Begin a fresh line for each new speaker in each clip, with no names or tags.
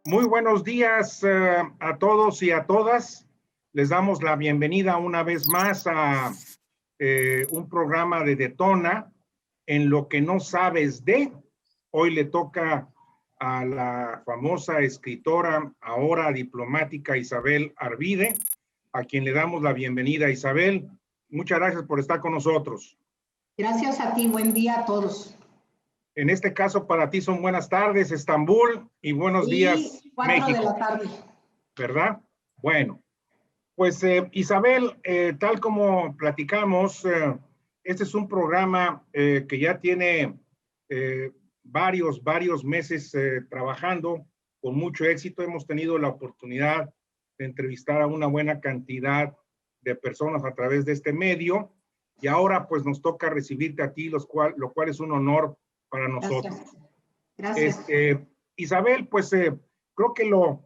Muy buenos días a todos y a todas. Les damos la bienvenida una vez más a un programa de Detona en lo que no sabes de. Hoy le toca a la famosa escritora, ahora diplomática Isabel Arvide, a quien le damos la bienvenida. Isabel, muchas gracias por estar con nosotros.
Gracias a ti, buen día a todos.
En este caso para ti son buenas tardes, Estambul, y buenos días,
4
México.
de la tarde.
¿Verdad? Bueno, pues Isabel, tal como platicamos, este es un programa que ya tiene varios meses trabajando con mucho éxito. Hemos tenido la oportunidad de entrevistar a una buena cantidad de personas a través de este medio y ahora pues nos toca recibirte a ti, lo cual es un honor para nosotros.
Gracias.
Isabel, pues creo que lo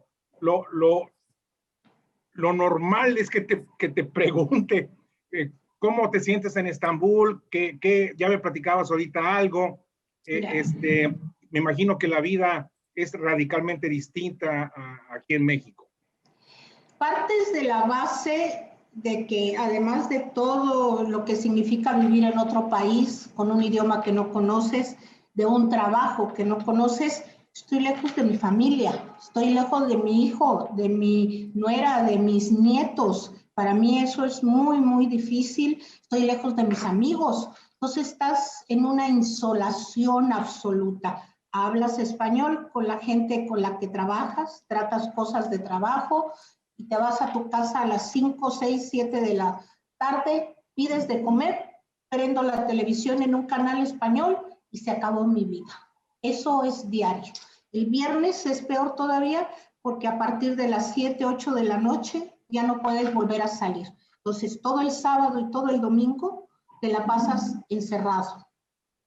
normal es que te pregunte cómo te sientes en Estambul, que ya me platicabas ahorita algo. Me imagino que la vida es radicalmente distinta aquí en México.
Partes de la base de que además de todo lo que significa vivir en otro país, con un idioma que no conoces, de un trabajo que no conoces, estoy lejos de mi familia, estoy lejos de mi hijo, de mi nuera, de mis nietos. Para mí eso es muy difícil. Estoy lejos de mis amigos. Entonces estás en una insolación absoluta. Hablas español con la gente con la que trabajas, tratas cosas de trabajo y te vas a tu casa a las 5, 6, 7 de la tarde, pides de comer, prendo la televisión en un canal español y se acabó mi vida. Eso es diario. El viernes es peor todavía porque a partir de las 7, 8 de la noche ya no puedes volver a salir. Entonces, todo el sábado y todo el domingo te la pasas encerrado.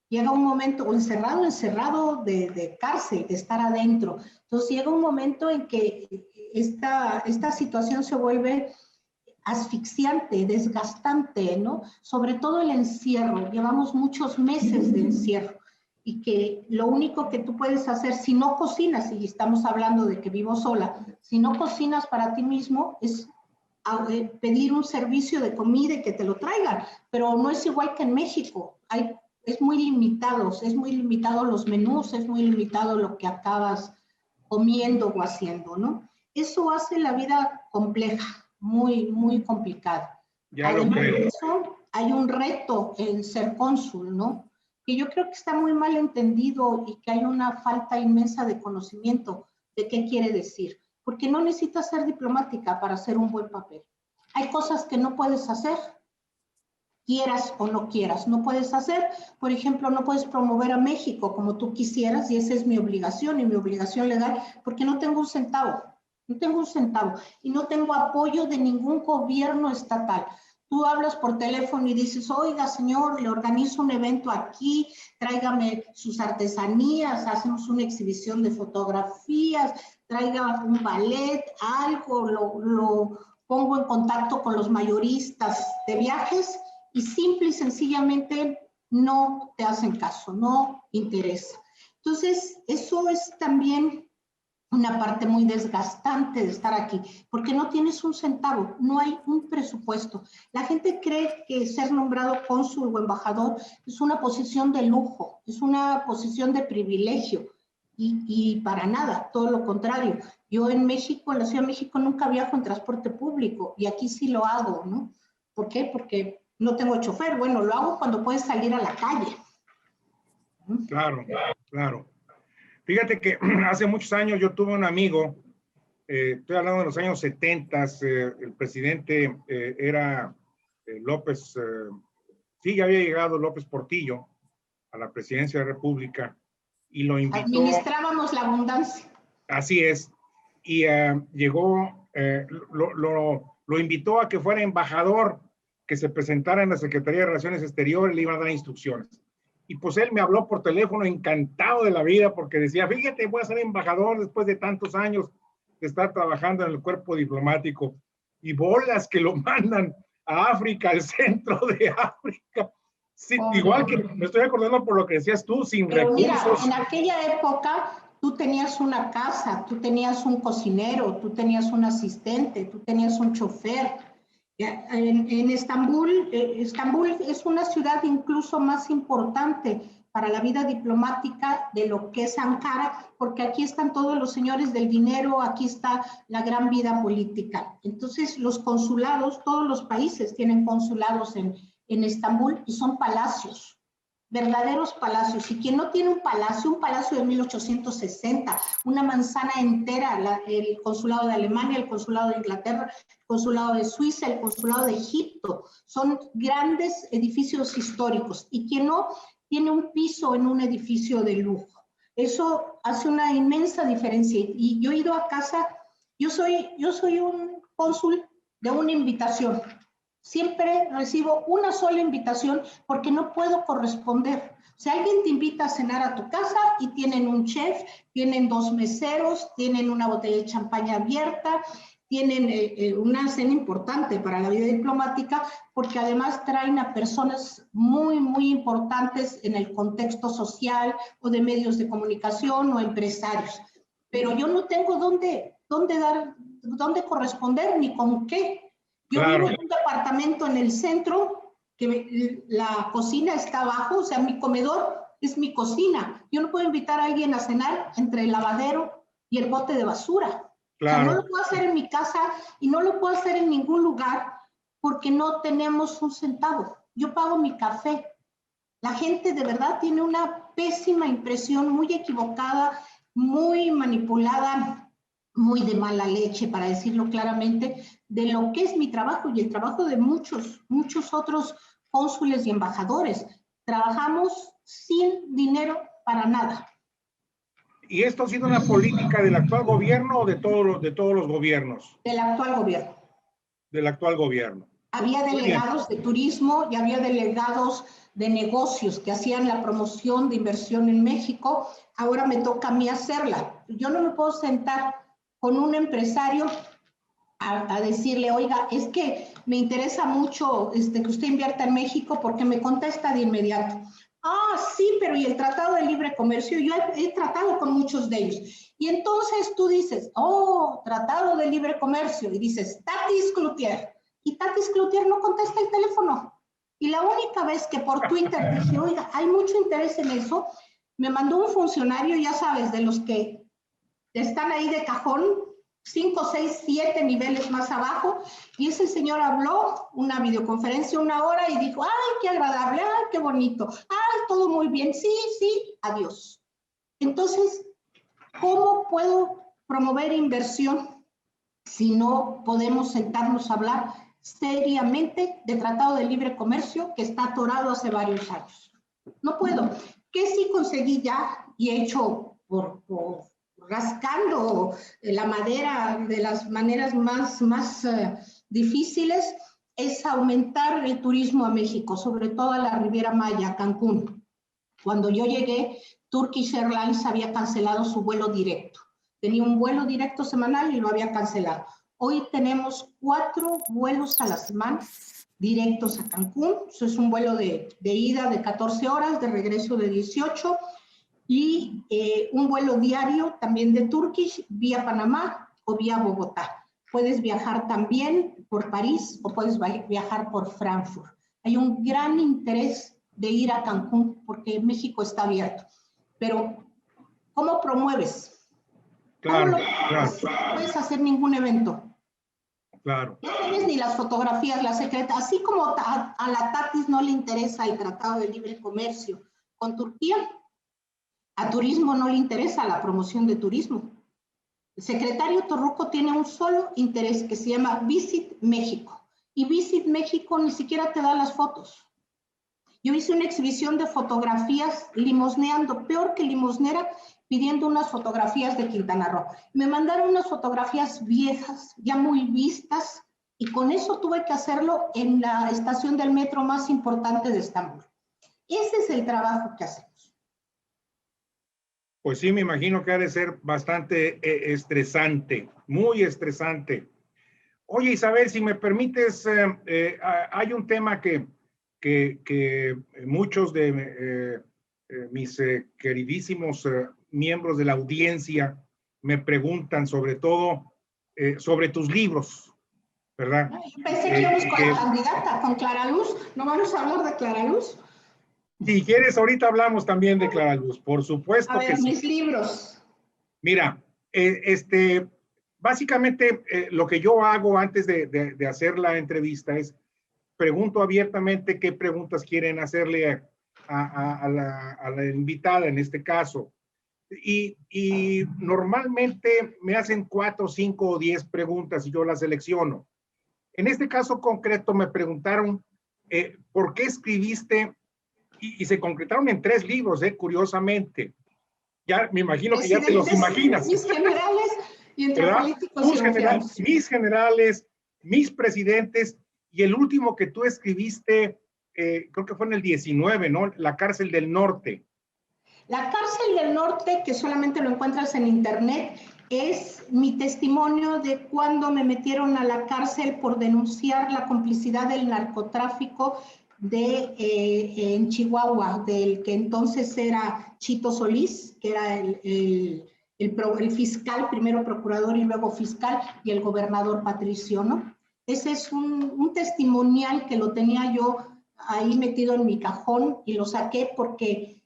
Llega un momento, o encerrado de cárcel, de estar adentro. Entonces, llega un momento en que esta situación se vuelve asfixiante, desgastante, ¿no? Sobre todo el encierro. Llevamos muchos meses de encierro. Y que lo único que tú puedes hacer, si no cocinas, y estamos hablando de que vivo sola, si no cocinas para ti mismo, es pedir un servicio de comida y que te lo traigan, pero no es igual que en México. Es muy limitado los menús, es muy limitado lo que acabas comiendo o haciendo, ¿no? Eso hace la vida compleja, muy complicada. Además de eso, hay un reto en ser cónsul, ¿no? Que yo creo que está muy mal entendido y que hay una falta inmensa de conocimiento de qué quiere decir, porque no necesitas ser diplomática para hacer un buen papel. Hay cosas que no puedes hacer, quieras o no quieras, no puedes hacer. Por ejemplo, no puedes promover a México como tú quisieras y esa es mi obligación y mi obligación legal porque no tengo un centavo, y no tengo apoyo de ningún gobierno estatal. Tú hablas por teléfono y dices, oiga, señor, le organizo un evento aquí, tráigame sus artesanías, hacemos una exhibición de fotografías, traiga un ballet, algo, lo pongo en contacto con los mayoristas de viajes y simple y sencillamente no te hacen caso, no interesa. Entonces, eso es también una parte muy desgastante de estar aquí, porque no tienes un centavo, no hay un presupuesto. La gente cree que ser nombrado cónsul o embajador es una posición de lujo, es una posición de privilegio, y para nada, todo lo contrario. Yo en México, en la Ciudad de México, nunca viajo en transporte público, y aquí sí lo hago, ¿no? ¿Por qué? Porque no tengo chofer. Bueno, lo hago cuando puedes salir a la calle.
Claro. Fíjate que hace muchos años yo tuve un amigo, estoy hablando de los años 70, el presidente era López, sí, ya había llegado López Portillo a la presidencia de la República y lo invitó.
Administrábamos la abundancia.
Así es, y llegó, lo invitó a que fuera embajador, que se presentara en la Secretaría de Relaciones Exteriores, le iba a dar instrucciones. Y pues él me habló por teléfono encantado de la vida porque decía, fíjate, voy a ser embajador después de tantos años de estar trabajando en el cuerpo diplomático. Y bolas que lo mandan a África, al centro de África. Sí, igual que me estoy acordando por lo que decías tú, sin recursos.
Mira, en aquella época tú tenías una casa, tú tenías un cocinero, tú tenías un asistente, tú tenías un chofer. En Estambul, Estambul es una ciudad incluso más importante para la vida diplomática de lo que es Ankara, porque aquí están todos los señores del dinero, aquí está la gran vida política. Entonces, los consulados, todos los países tienen consulados en Estambul y son palacios, verdaderos palacios. Y quien no tiene un palacio de 1860, una manzana entera, el consulado de Alemania, el consulado de Inglaterra, el consulado de Suiza, el consulado de Egipto, son grandes edificios históricos. Y quien no tiene un piso en un edificio de lujo. Eso hace una inmensa diferencia. Y yo he ido a casa, yo soy un cónsul de una invitación. Siempre recibo una sola invitación porque no puedo corresponder. O sea, alguien te invita a cenar a tu casa y tienen un chef, tienen 2 meseros, tienen una botella de champaña abierta, tienen una cena importante para la vida diplomática, porque además traen a personas muy, muy importantes en el contexto social o de medios de comunicación o empresarios. Pero yo no tengo dónde corresponder ni con qué. Yo vivo en un departamento en el centro, que la cocina está abajo, o sea, mi comedor es mi cocina. Yo no puedo invitar a alguien a cenar entre el lavadero y el bote de basura. Claro. O sea, no lo puedo hacer en mi casa y no lo puedo hacer en ningún lugar porque no tenemos un centavo. Yo pago mi café. La gente de verdad tiene una pésima impresión, muy equivocada, muy manipulada, muy de mala leche, para decirlo claramente, de lo que es mi trabajo y el trabajo de muchos otros cónsules y embajadores. Trabajamos sin dinero para nada.
¿Y esto ha sido una política del actual gobierno o de todos los gobiernos?
Del actual gobierno.
Del actual gobierno.
Había delegados de turismo y había delegados de negocios que hacían la promoción de inversión en México. Ahora me toca a mí hacerla. Yo no me puedo sentar con un empresario a decirle, oiga, es que me interesa mucho que usted invierta en México, porque me contesta de inmediato. Ah, sí, pero ¿y el Tratado de Libre Comercio? Yo he tratado con muchos de ellos. Y entonces tú dices, oh, Tratado de Libre Comercio, y dices, Tatis Cloutier. Y Tatis Cloutier no contesta el teléfono. Y la única vez que por Twitter dije, oiga, hay mucho interés en eso, me mandó un funcionario, ya sabes, de los que están ahí de cajón, 5, 6, 7 niveles más abajo, y ese señor habló una videoconferencia 1 hora y dijo, ay, qué agradable, ay, qué bonito, ay, todo muy bien, sí, sí, adiós. Entonces, ¿cómo puedo promover inversión si no podemos sentarnos a hablar seriamente de Tratado de Libre Comercio que está atorado hace varios años? No puedo. ¿Qué sí conseguí ya y he hecho por rascando la madera de las maneras más difíciles? Es aumentar el turismo a México, sobre todo a la Riviera Maya, Cancún. Cuando yo llegué, Turkish Airlines había cancelado su vuelo directo. Tenía un vuelo directo semanal y lo había cancelado. Hoy tenemos 4 vuelos a la semana directos a Cancún. Eso es un vuelo de ida de 14 horas, de regreso de 18, y un vuelo diario también de Turkish vía Panamá o vía Bogotá. Puedes viajar también por París o puedes viajar por Frankfurt. Hay un gran interés de ir a Cancún porque México está abierto. Pero, ¿cómo promueves?
Claro,
claro. No puedes hacer ningún evento.
Claro.
No tienes ni las fotografías, las secretas. Así como a la Tatis no le interesa el Tratado de Libre Comercio con Turquía, a turismo no le interesa la promoción de turismo. El secretario Torruco tiene un solo interés que se llama Visit México. Y Visit México ni siquiera te da las fotos. Yo hice una exhibición de fotografías limosneando, peor que limosnera, pidiendo unas fotografías de Quintana Roo. Me mandaron unas fotografías viejas, ya muy vistas, y con eso tuve que hacerlo en la estación del metro más importante de Estambul. Ese es el trabajo que hacemos.
Pues sí, me imagino que ha de ser bastante estresante, muy estresante. Oye, Isabel, si me permites, hay un tema que muchos de mis queridísimos miembros de la audiencia me preguntan sobre todo sobre tus libros, ¿verdad?
Pensé que íbamos con la candidata, con Clara Luz. ¿No vamos a hablar de Clara Luz?
Si quieres, ahorita hablamos también de Clara Luz, por supuesto que sí.
Mis libros.
Mira, básicamente lo que yo hago antes de hacer la entrevista es pregunto abiertamente qué preguntas quieren hacerle a la invitada en este caso. Y normalmente me hacen 4, 5 o 10 preguntas y yo las selecciono. En este caso concreto me preguntaron por qué escribiste, y se concretaron en 3 libros, curiosamente. Ya me imagino que ya te los imaginas.
Mis generales y entre
¿verdad?
políticos y
mis generales, mis presidentes, y el último que tú escribiste, creo que fue en el 19, ¿no? La cárcel del norte.
La cárcel del norte, que solamente lo encuentras en internet, es mi testimonio de cuando me metieron a la cárcel por denunciar la complicidad del narcotráfico en Chihuahua, del que entonces era Chito Solís, que era el fiscal, primero procurador y luego fiscal, y el gobernador Patricio, ¿no? Ese es un testimonial que lo tenía yo ahí metido en mi cajón y lo saqué porque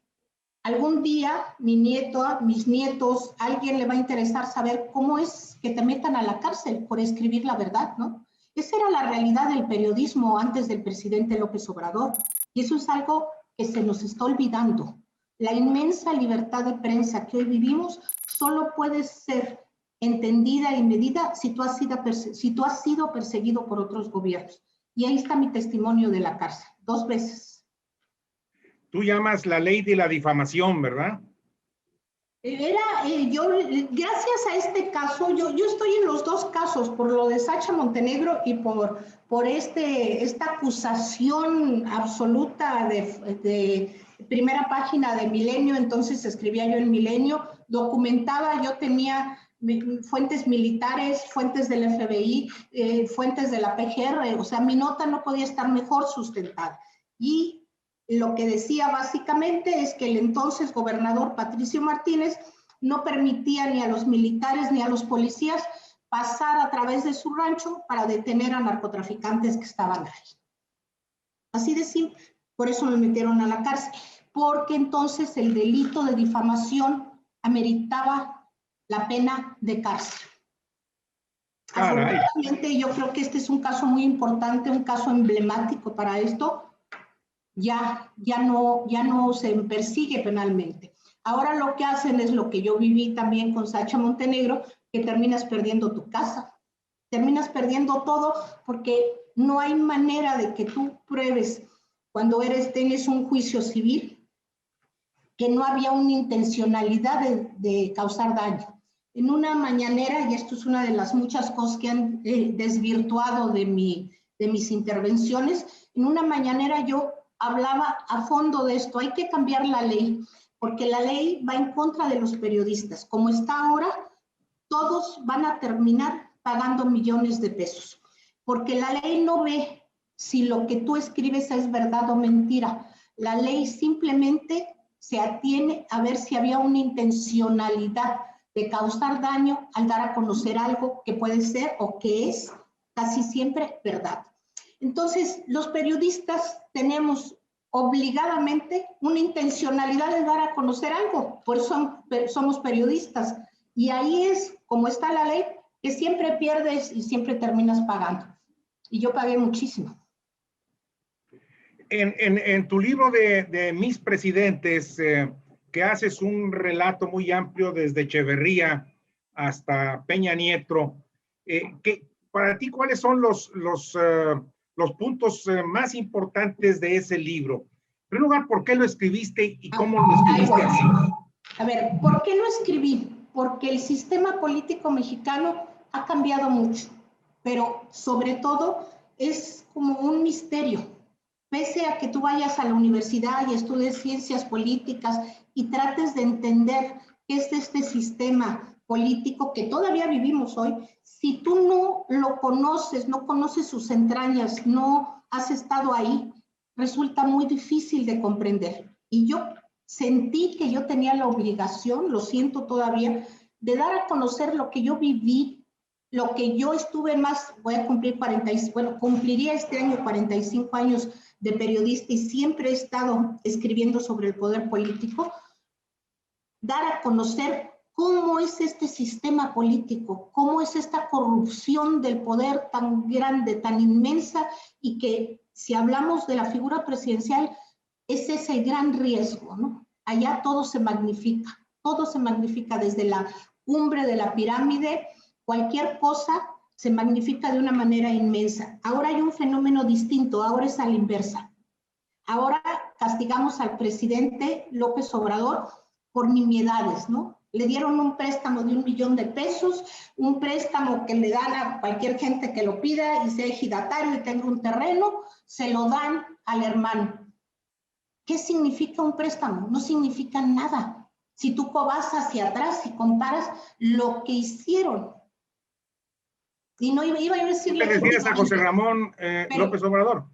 algún día mis nietos, a alguien le va a interesar saber cómo es que te metan a la cárcel por escribir la verdad, ¿no? Esa era la realidad del periodismo antes del presidente López Obrador. Y eso es algo que se nos está olvidando. La inmensa libertad de prensa que hoy vivimos solo puede ser entendida y medida si tú has sido perseguido por otros gobiernos. Y ahí está mi testimonio de la cárcel, 2 veces.
Tú llamas la ley de la difamación, ¿verdad?
Gracias a este caso, yo estoy en los 2 casos, por lo de Sacha Montenegro y por esta acusación absoluta de primera página de Milenio. Entonces escribía yo en Milenio, documentaba, yo tenía fuentes militares, fuentes del FBI, fuentes de la PGR, o sea, mi nota no podía estar mejor sustentada. Y lo que decía básicamente es que el entonces gobernador Patricio Martínez no permitía ni a los militares ni a los policías pasar a través de su rancho para detener a narcotraficantes que estaban ahí. Así de simple. Por eso me metieron a la cárcel, porque entonces el delito de difamación ameritaba la pena de cárcel. Afortunadamente, yo creo que este es un caso muy importante, un caso emblemático para esto. Ya no se persigue penalmente. Ahora lo que hacen es lo que yo viví también con Sacha Montenegro, que terminas perdiendo tu casa, terminas perdiendo todo porque no hay manera de que tú pruebes cuando tienes un juicio civil que no había una intencionalidad de causar daño. En una mañanera, y esto es una de las muchas cosas que han desvirtuado de mis intervenciones, en una mañanera yo hablaba a fondo de esto. Hay que cambiar la ley, porque la ley va en contra de los periodistas. Como está ahora, todos van a terminar pagando millones de pesos, porque la ley no ve si lo que tú escribes es verdad o mentira. La ley simplemente se atiene a ver si había una intencionalidad de causar daño al dar a conocer algo que puede ser o que es casi siempre verdad. Entonces, los periodistas tenemos obligadamente una intencionalidad de dar a conocer algo, por eso somos periodistas. Y ahí es, como está la ley, que siempre pierdes y siempre terminas pagando. Y yo pagué muchísimo.
En tu libro de Mis Presidentes, que haces un relato muy amplio desde Echeverría hasta Peña Nieto, para ti, ¿cuáles son los puntos más importantes de ese libro? En primer lugar, ¿por qué lo escribiste y cómo lo escribiste así?
A ver, ¿por qué lo escribí? Porque el sistema político mexicano ha cambiado mucho, pero sobre todo es como un misterio. Pese a que tú vayas a la universidad y estudies ciencias políticas y trates de entender qué es este sistema político que todavía vivimos hoy, si tú no lo conoces, no conoces sus entrañas, no has estado ahí, resulta muy difícil de comprender. Y yo sentí que yo tenía la obligación, lo siento todavía, de dar a conocer lo que yo viví, lo que yo estuve más, voy a cumplir 45, bueno, cumpliría este año 45 años de periodista y siempre he estado escribiendo sobre el poder político, dar a conocer cómo es este sistema político, cómo es esta corrupción del poder tan grande, tan inmensa, y que si hablamos de la figura presidencial, ese es el gran riesgo, ¿no? Allá todo se magnifica desde la cumbre de la pirámide, cualquier cosa se magnifica de una manera inmensa. Ahora hay un fenómeno distinto, ahora es a la inversa. Ahora castigamos al presidente López Obrador por nimiedades, ¿no? Le dieron un préstamo de $1 millón, un préstamo que le dan a cualquier gente que lo pida y sea ejidatario y tenga un terreno, se lo dan al hermano. ¿Qué significa un préstamo? No significa nada. Si tú vas hacia atrás y comparas lo que hicieron. Y no iba a decir...
¿Te refieres a José Ramón López Obrador?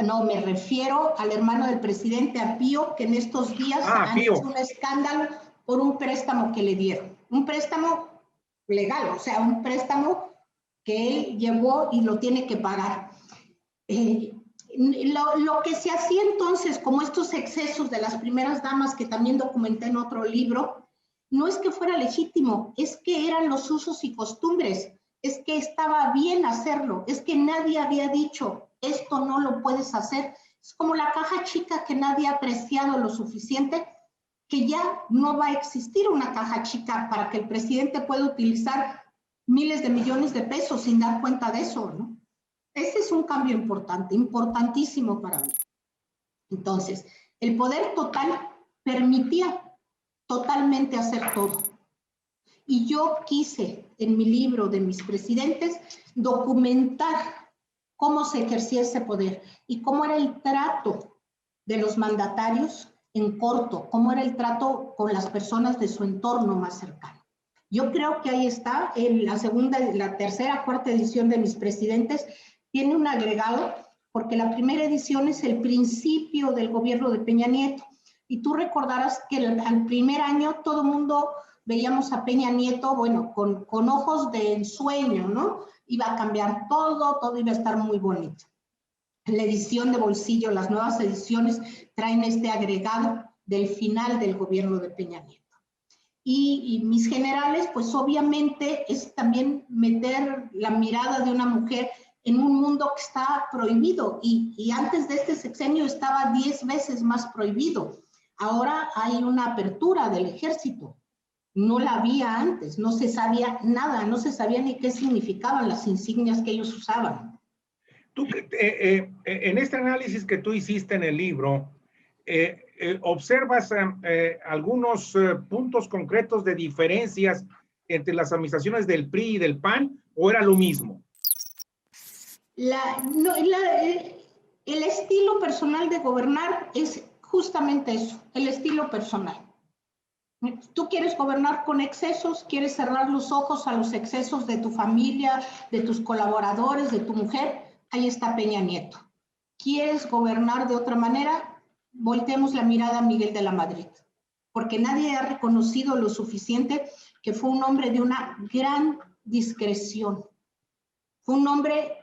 No, me refiero al hermano del presidente, a Pío, que en estos días han hecho un escándalo por un préstamo que le dieron. Un préstamo legal, o sea, un préstamo que él llevó y lo tiene que pagar. Lo que se hacía entonces, como estos excesos de las primeras damas, que también documenté en otro libro, no es que fuera legítimo, es que eran los usos y costumbres, es que estaba bien hacerlo, es que nadie había dicho, esto no lo puedes hacer. Es como la caja chica que nadie ha apreciado lo suficiente, que ya no va a existir una caja chica para que el presidente pueda utilizar miles de millones de pesos sin dar cuenta de eso, ¿no? Ese es un cambio importante, importantísimo para mí. Entonces, el poder total permitía totalmente hacer todo. Y yo quise, en mi libro de mis presidentes, documentar cómo se ejercía ese poder y cómo era el trato de los mandatarios en corto, cómo era el trato con las personas de su entorno más cercano. Yo creo que ahí está, en la tercera, cuarta edición de mis presidentes, tiene un agregado, porque la primera edición es el principio del gobierno de Peña Nieto, y tú recordarás que al primer año todo el mundo veíamos a Peña Nieto, bueno, con ojos de ensueño, ¿no? Iba a cambiar todo, todo iba a estar muy bonito. La edición de bolsillo, las nuevas ediciones traen este agregado del final del gobierno de Peña Nieto. Y mis generales, pues obviamente es también meter la mirada de una mujer en un mundo que está prohibido, y antes de este sexenio estaba 10 veces más prohibido. Ahora hay una apertura del ejército. No la había antes, no se sabía nada, no se sabía ni qué significaban las insignias que ellos usaban.
Tú, en este análisis que tú hiciste en el libro, observas algunos puntos concretos de diferencias entre las administraciones del PRI y del PAN, ¿o era lo mismo?
El estilo personal de gobernar es justamente eso, el estilo personal. Tú quieres gobernar con excesos, quieres cerrar los ojos a los excesos de tu familia, de tus colaboradores, de tu mujer, ahí está Peña Nieto. ¿Quieres gobernar de otra manera? Volteemos la mirada a Miguel de la Madrid, porque nadie ha reconocido lo suficiente que fue un hombre de una gran discreción. Fue un hombre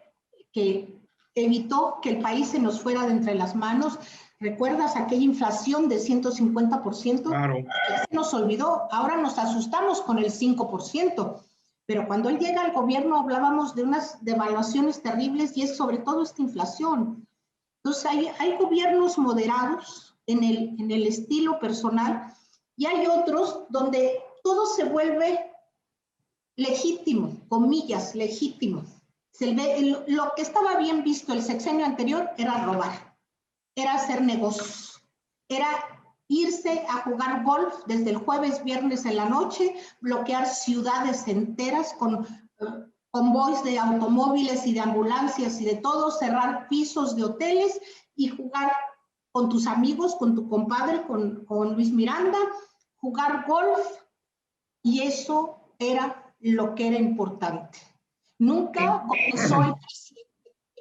que evitó que el país se nos fuera de entre las manos. ¿Recuerdas aquella inflación de 150%?
Claro.
Ya se nos olvidó, ahora nos asustamos con el 5%, pero cuando él llega al gobierno hablábamos de unas devaluaciones terribles, y es sobre todo esta inflación. Entonces hay gobiernos moderados en el estilo personal, y hay otros donde todo se vuelve legítimo, comillas, legítimo. Lo que estaba bien visto el sexenio anterior era robar, era hacer negocios, era irse a jugar golf desde el jueves, viernes en la noche, bloquear ciudades enteras con convoys de automóviles y de ambulancias y de todo, cerrar pisos de hoteles y jugar con tus amigos, con tu compadre, con Luis Miranda, jugar golf, y eso era lo que era importante. Nunca comenzó el presidente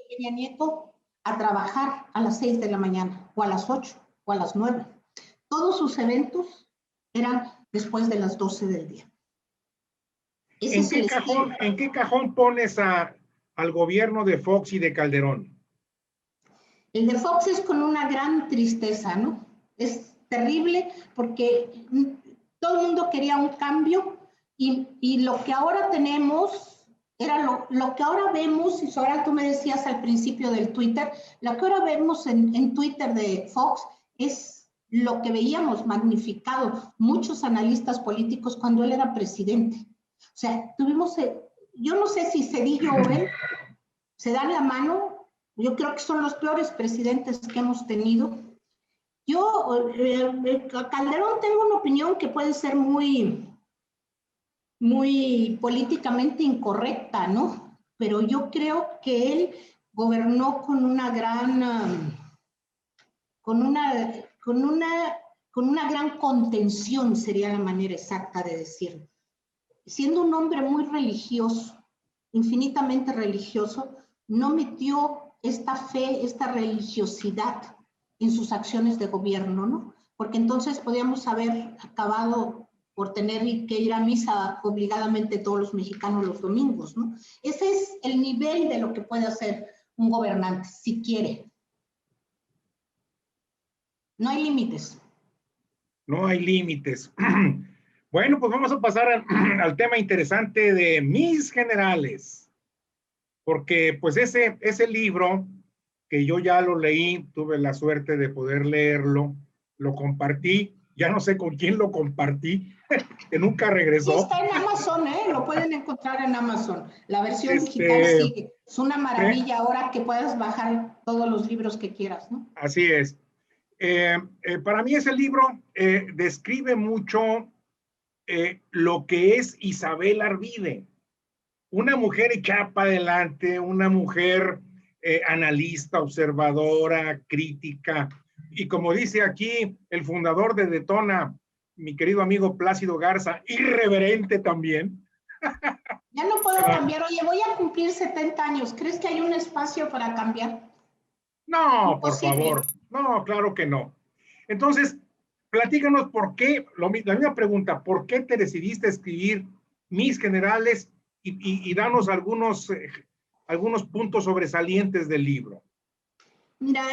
Peña Nieto a trabajar a las 6 de la mañana, o a las 8, o a las 9. todos sus eventos eran después de las 12 del día.
¿En qué cajón pones al gobierno de Fox y de Calderón?
El de Fox es con una gran tristeza, ¿no? Es terrible porque todo el mundo quería un cambio y lo que ahora tenemos era lo que ahora vemos, y ahora tú me decías al principio del Twitter, lo que ahora vemos en Twitter de Fox es lo que veíamos magnificado muchos analistas políticos cuando él era presidente. O sea, tuvimos, yo no sé si Zedillo o él se dan la mano. Yo creo que son los peores presidentes que hemos tenido. Yo, Calderón, tengo una opinión que puede ser muy políticamente incorrecta, ¿no? Pero yo creo que él gobernó con una gran, con una gran contención, sería la manera exacta de decirlo. Siendo un hombre muy religioso, infinitamente religioso, no metió esta fe, esta religiosidad en sus acciones de gobierno, ¿no? Porque entonces podíamos haber acabado por tener que ir a misa obligadamente todos los mexicanos los domingos, ¿no? Ese es el nivel de lo que puede hacer un gobernante, si quiere. No hay límites.
No hay límites. Bueno, pues vamos a pasar al tema interesante de mis generales. Porque pues ese libro que yo ya lo leí, tuve la suerte de poder leerlo, lo compartí, ya no sé con quién lo compartí, que nunca regresó.
Sí, está en Amazon, lo pueden encontrar en Amazon. La versión digital sigue. Es una maravilla ahora que puedas bajar todos los libros que quieras, ¿no?
Así es. Para mí ese libro describe mucho lo que es Isabel Arvide. Una mujer echada para adelante, una mujer analista, observadora, crítica, y como dice aquí el fundador de Detona, mi querido amigo Plácido Garza, irreverente también.
Ya no puedo cambiar. Oye, voy a cumplir 70 años. ¿Crees que hay un espacio para cambiar?
No, imposible. Por favor. No, claro que no. Entonces, platícanos por qué, la misma pregunta, ¿por qué te decidiste a escribir Mis Generales? Y danos algunos puntos sobresalientes del libro.
Mira,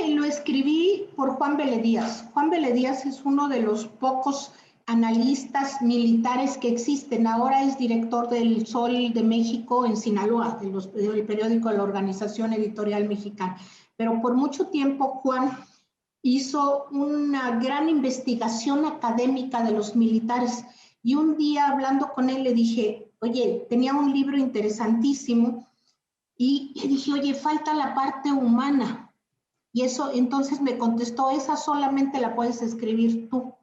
lo escribí por Juan Vélez Díaz. Juan Vélez Díaz es uno de los pocos analistas militares que existen. Ahora es director del Sol de México en Sinaloa, del periódico de la Organización Editorial Mexicana. Pero por mucho tiempo Juan hizo una gran investigación académica de los militares. Y un día hablando con él le dije, oye, tenía un libro interesantísimo y le dije, oye, falta la parte humana. Y eso, entonces me contestó, esa solamente la puedes escribir tú.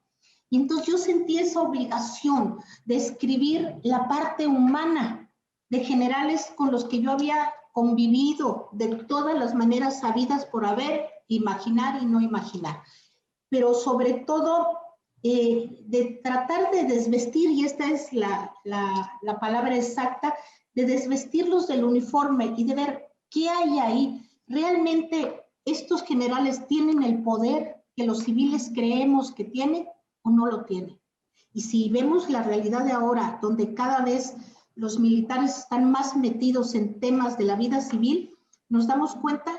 Y entonces yo sentí esa obligación de escribir la parte humana de generales con los que yo había convivido de todas las maneras sabidas por haber, imaginar y no imaginar. Pero sobre todo de tratar de desvestir, y esta es la palabra exacta, de desvestirlos del uniforme y de ver qué hay ahí. Realmente estos generales tienen el poder que los civiles creemos que tienen o no lo tienen. Y si vemos la realidad de ahora, donde cada vez los militares están más metidos en temas de la vida civil, nos damos cuenta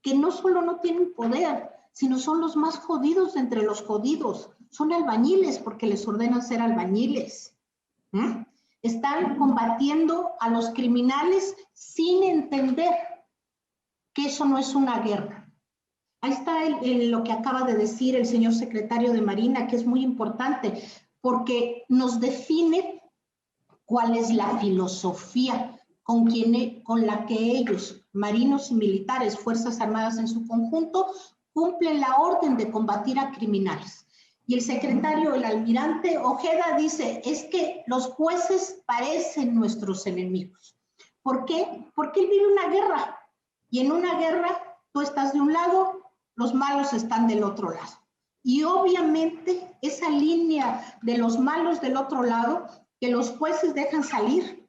que no solo no tienen poder, sino son los más jodidos entre los jodidos. Son albañiles porque les ordenan ser albañiles. Están combatiendo a los criminales sin entender que eso no es una guerra. Ahí está lo que acaba de decir el señor secretario de Marina, que es muy importante, porque nos define cuál es la filosofía con la que ellos, marinos y militares, Fuerzas Armadas en su conjunto, cumplen la orden de combatir a criminales. Y el secretario, el almirante Ojeda, dice, es que los jueces parecen nuestros enemigos. ¿Por qué? Porque él vive una guerra. Y en una guerra, tú estás de un lado, los malos están del otro lado. Y obviamente esa línea de los malos del otro lado, que los jueces dejan salir,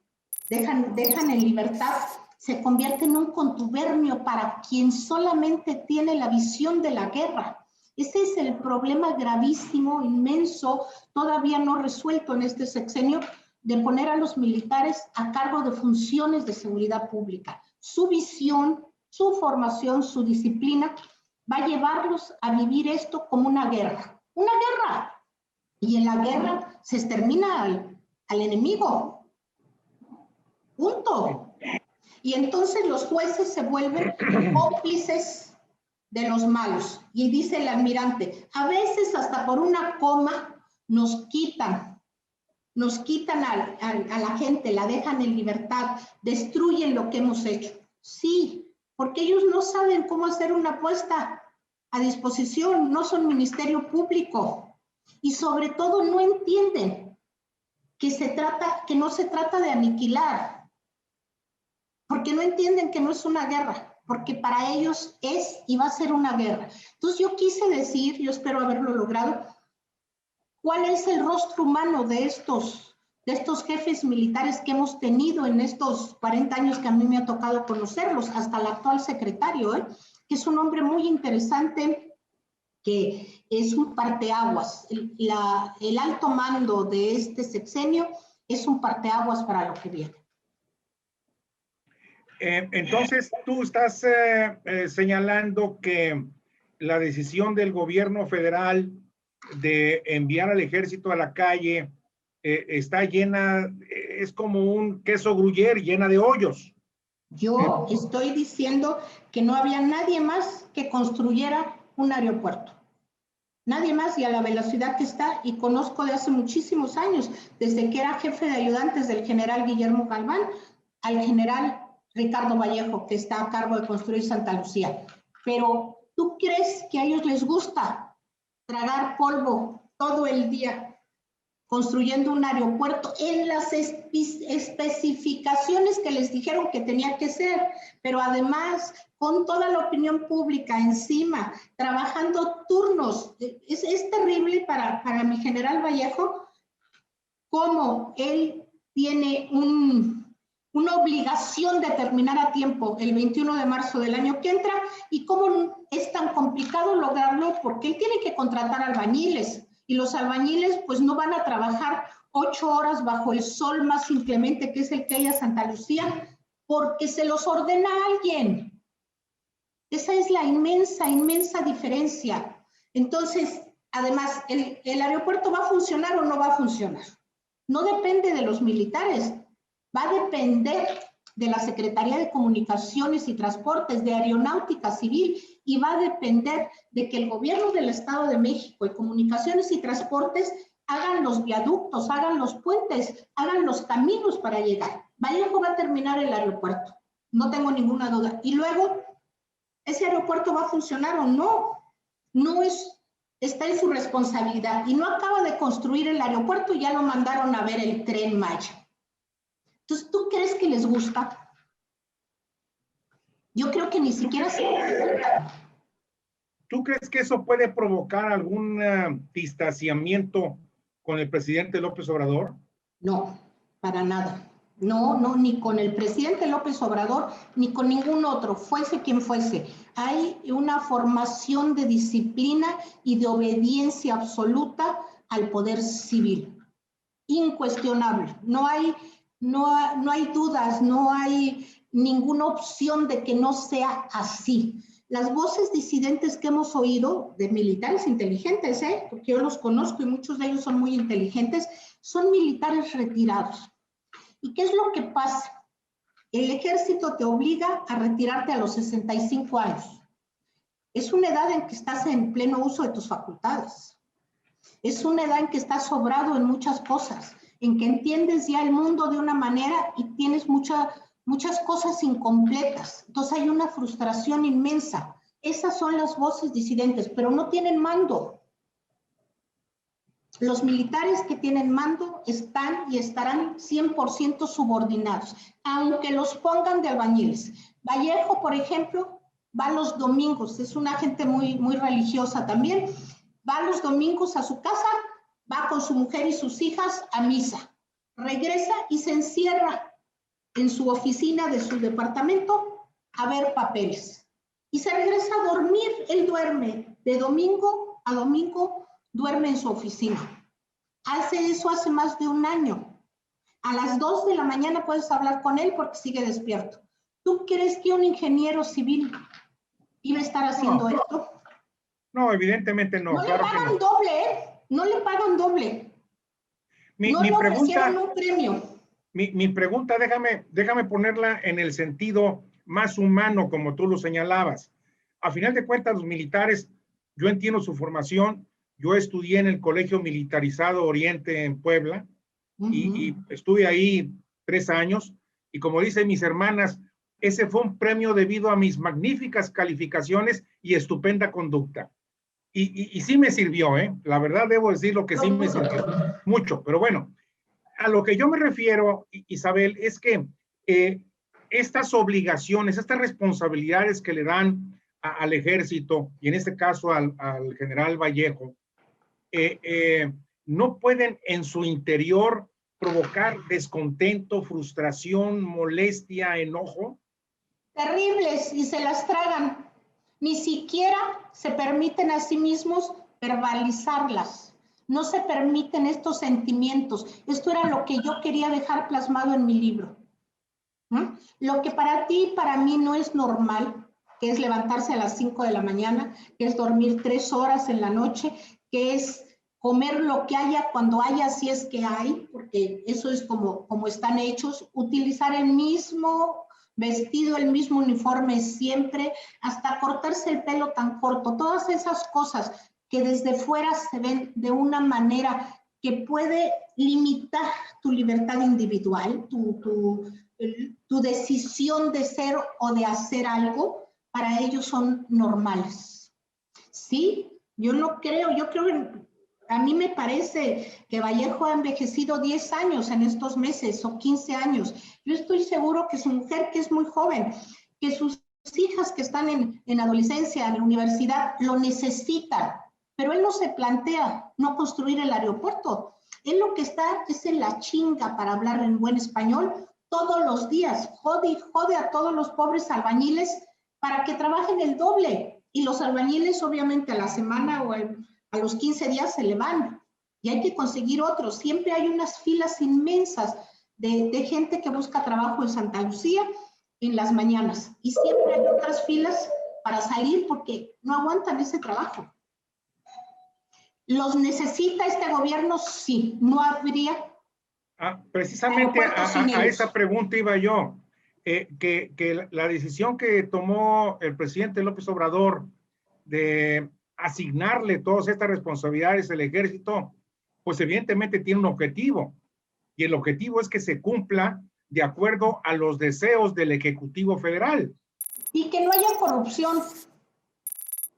dejan en libertad, se convierte en un contubernio para quien solamente tiene la visión de la guerra. Ese es el problema gravísimo, inmenso, todavía no resuelto en este sexenio, de poner a los militares a cargo de funciones de seguridad pública. Su visión, su formación, su disciplina va a llevarlos a vivir esto como una guerra. ¡Una guerra! Y en la guerra se extermina al enemigo. Punto. Y entonces los jueces se vuelven cómplices de los malos. Y dice el almirante, a veces hasta por una coma nos quitan a la gente, la dejan en libertad, destruyen lo que hemos hecho. Sí, porque ellos no saben cómo hacer una puesta a disposición, no son ministerio público y sobre todo no entienden que no se trata de aniquilar, porque no entienden que no es una guerra, porque para ellos es y va a ser una guerra. Entonces yo quise decir, yo espero haberlo logrado, ¿cuál es el rostro humano de estos jefes militares que hemos tenido en estos 40 años que a mí me ha tocado conocerlos, hasta el actual secretario, que es un hombre muy interesante, que es un parteaguas. El alto mando de este sexenio es un parteaguas para lo que viene.
Entonces, tú estás señalando que la decisión del gobierno federal de enviar al ejército a la calle está llena, es como un queso gruyere llena de hoyos.
Yo estoy diciendo que no había nadie más que construyera un aeropuerto. Nadie más, y a la velocidad que está, y conozco de hace muchísimos años, desde que era jefe de ayudantes del general Guillermo Galván al general Ricardo Vallejo, que está a cargo de construir Santa Lucía. Pero, ¿tú crees que a ellos les gusta tragar polvo todo el día construyendo un aeropuerto en las especificaciones que les dijeron que tenía que ser, pero además con toda la opinión pública encima, trabajando turnos? Es terrible para mi general Vallejo cómo él tiene una obligación de terminar a tiempo el 21 de marzo del año que entra, y cómo es tan complicado lograrlo porque él tiene que contratar albañiles, y los albañiles pues no van a trabajar 8 horas bajo el sol más inclemente que es el que hay a Santa Lucía, porque se los ordena alguien. Esa es la inmensa, inmensa diferencia. Entonces, además, ¿el aeropuerto va a funcionar o no va a funcionar? No depende de los militares, va a depender de la Secretaría de Comunicaciones y Transportes, de Aeronáutica Civil, y va a depender de que el gobierno del Estado de México y Comunicaciones y Transportes hagan los viaductos, hagan los puentes, hagan los caminos para llegar. Vallejo va a terminar el aeropuerto, no tengo ninguna duda. Y luego, ¿ese aeropuerto va a funcionar o no? No está en su responsabilidad, y no acaba de construir el aeropuerto y ya lo mandaron a ver el Tren Maya. Entonces, ¿tú crees que les gusta? Yo creo que ni siquiera se gusta.
¿Tú crees que eso puede provocar algún distanciamiento con el presidente López Obrador?
No, para nada. No, ni con el presidente López Obrador, ni con ningún otro, fuese quien fuese. Hay una formación de disciplina y de obediencia absoluta al poder civil. Incuestionable. No hay dudas, no hay ninguna opción de que no sea así. Las voces disidentes que hemos oído de militares inteligentes, porque yo los conozco y muchos de ellos son muy inteligentes, son militares retirados. ¿Y qué es lo que pasa? El ejército te obliga a retirarte a los 65 años. Es una edad en que estás en pleno uso de tus facultades. Es una edad en que estás sobrado en muchas cosas, en que entiendes ya el mundo de una manera y tienes muchas cosas incompletas. Entonces hay una frustración inmensa. Esas son las voces disidentes, pero no tienen mando. Los militares que tienen mando están y estarán 100% subordinados, aunque los pongan de albañiles. Vallejo, por ejemplo, va los domingos, es una gente muy, muy religiosa también, va los domingos a su casa, va con su mujer y sus hijas a misa, regresa y se encierra en su oficina de su departamento a ver papeles. Y se regresa a dormir, él duerme de domingo a domingo duerme en su oficina. Hace eso hace más de un año. A las 2 de la mañana puedes hablar con él porque sigue despierto. ¿Tú crees que un ingeniero civil iba a estar haciendo esto?
No, evidentemente no.
No
Claro
le
que
pagan
no.
doble, ¿eh? No le pagan doble. No le ofrecieron un premio.
Mi pregunta, déjame ponerla en el sentido más humano, como tú lo señalabas. A final de cuentas, los militares, yo entiendo su formación. Yo estudié en el Colegio Militarizado Oriente en Puebla y estuve ahí 3 años. Y como dicen mis hermanas, ese fue un premio debido a mis magníficas calificaciones y estupenda conducta. Y sí me sirvió, ¿eh? La verdad debo decir lo que sí me sirvió mucho. Pero bueno, a lo que yo me refiero, Isabel, es que estas obligaciones, estas responsabilidades que le dan al ejército, y en este caso al general Vallejo, no pueden en su interior provocar descontento, frustración, molestia, enojo.
Terribles, y se las tragan. Ni siquiera se permiten a sí mismos verbalizarlas. No se permiten estos sentimientos. Esto era lo que yo quería dejar plasmado en mi libro. ¿Mm? Lo que para ti y para mí no es normal, que es levantarse a las 5 de la mañana, que es dormir 3 horas en la noche, que es comer lo que haya cuando haya, si es que hay, porque eso es como están hechos, utilizar el mismo vestido, el mismo uniforme siempre, hasta cortarse el pelo tan corto, todas esas cosas que desde fuera se ven de una manera que puede limitar tu libertad individual, tu decisión de ser o de hacer algo, para ellos son normales. Sí, yo no creo, yo creo que a mí me parece que Vallejo ha envejecido 10 años en estos meses o 15 años. Yo estoy seguro que su mujer, que es muy joven, que sus hijas que están en adolescencia, en la universidad, lo necesitan, pero él no se plantea no construir el aeropuerto. Él lo que está es en la chinga, para hablar en buen español, todos los días. Jode y jode a todos los pobres albañiles para que trabajen el doble. Y los albañiles, obviamente, a la semana o a los 15 días se le van. Y hay que conseguir otros. Siempre hay unas filas inmensas de gente que busca trabajo en Santa Lucía en las mañanas. Y siempre hay otras filas para salir porque no aguantan ese trabajo. ¿Los necesita este gobierno? Sí, no habría.
Precisamente a esa pregunta iba yo. Que la decisión que tomó el presidente López Obrador de asignarle todas estas responsabilidades al ejército, pues evidentemente tiene un objetivo, y el objetivo es que se cumpla de acuerdo a los deseos del Ejecutivo Federal.
Y que no haya corrupción.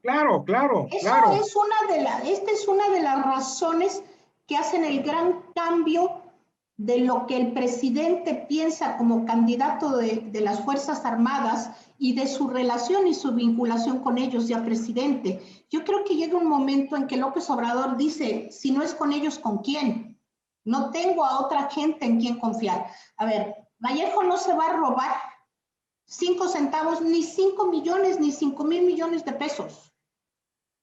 Claro, claro,
Eso
claro.
esta es una de las razones que hacen el gran cambio de lo que el presidente piensa como candidato de las Fuerzas Armadas y de su relación y su vinculación con ellos ya presidente. Yo creo que llega un momento en que López Obrador dice, si no es con ellos, ¿con quién? No tengo a otra gente en quien confiar. A ver, Vallejo no se va a robar 5 centavos, ni 5 millones, ni 5,000 millones de pesos.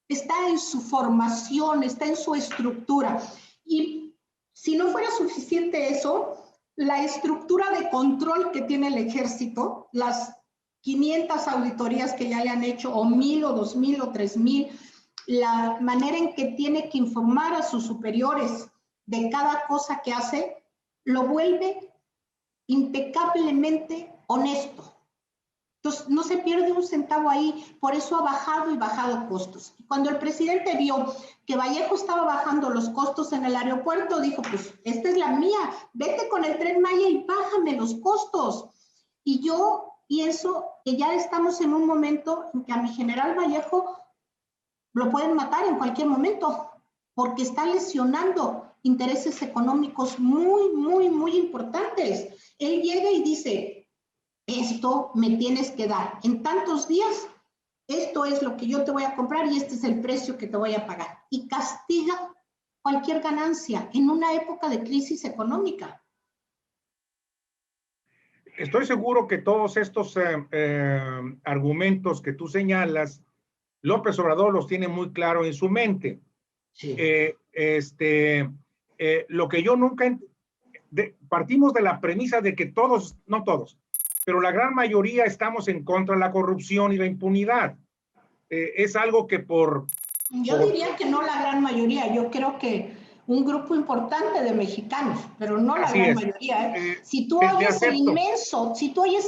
Está en su formación, está en su estructura. Y si no fuera suficiente eso, la estructura de control que tiene el ejército, las 500 auditorías que ya le han hecho, o 1,000 o 2,000 o 3,000, la manera en que tiene que informar a sus superiores de cada cosa que hace, lo vuelve impecablemente honesto. Entonces, no se pierde un centavo ahí, por eso ha bajado y bajado costos. Y cuando el presidente vio que Vallejo estaba bajando los costos en el aeropuerto, dijo, pues, esta es la mía, vete con el Tren Maya y bájame los costos. Y yo pienso que ya estamos en un momento en que a mi general Vallejo lo pueden matar en cualquier momento, porque está lesionando intereses económicos muy, muy, muy importantes. Él llega y dice, esto me tienes que dar en tantos días, esto es lo que yo te voy a comprar y este es el precio que te voy a pagar. Y castiga cualquier ganancia en una época de crisis económica.
Estoy seguro que todos estos argumentos que tú señalas López Obrador los tiene muy claro en su mente.
Sí.
Lo que yo nunca... partimos de la premisa de que todos, no todos, pero la gran mayoría estamos en contra de la corrupción y la impunidad. Es algo que
Yo diría que no la gran mayoría, yo creo que un grupo importante de mexicanos, pero no la gran mayoría. Si tú oyes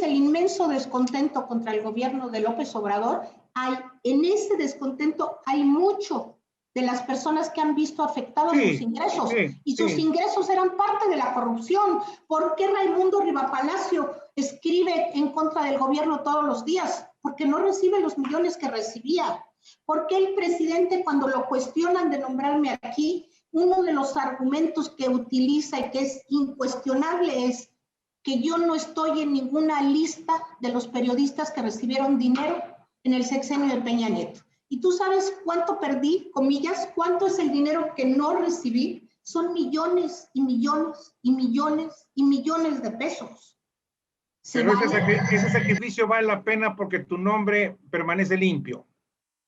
el inmenso descontento contra el gobierno de López Obrador, en ese descontento hay mucho de las personas que han visto afectados sus ingresos, y sus ingresos eran parte de la corrupción. ¿Por qué Raimundo Rivapalacio escribe en contra del gobierno todos los días? Porque no recibe los millones que recibía. ¿Por qué el presidente, cuando lo cuestionan de nombrarme aquí, uno de los argumentos que utiliza y que es incuestionable es que yo no estoy en ninguna lista de los periodistas que recibieron dinero en el sexenio de Peña Nieto? ¿Y tú sabes cuánto perdí, comillas? ¿Cuánto es el dinero que no recibí? Son millones y millones y millones y millones de pesos.
Pero ese sacrificio vale la pena porque tu nombre permanece limpio.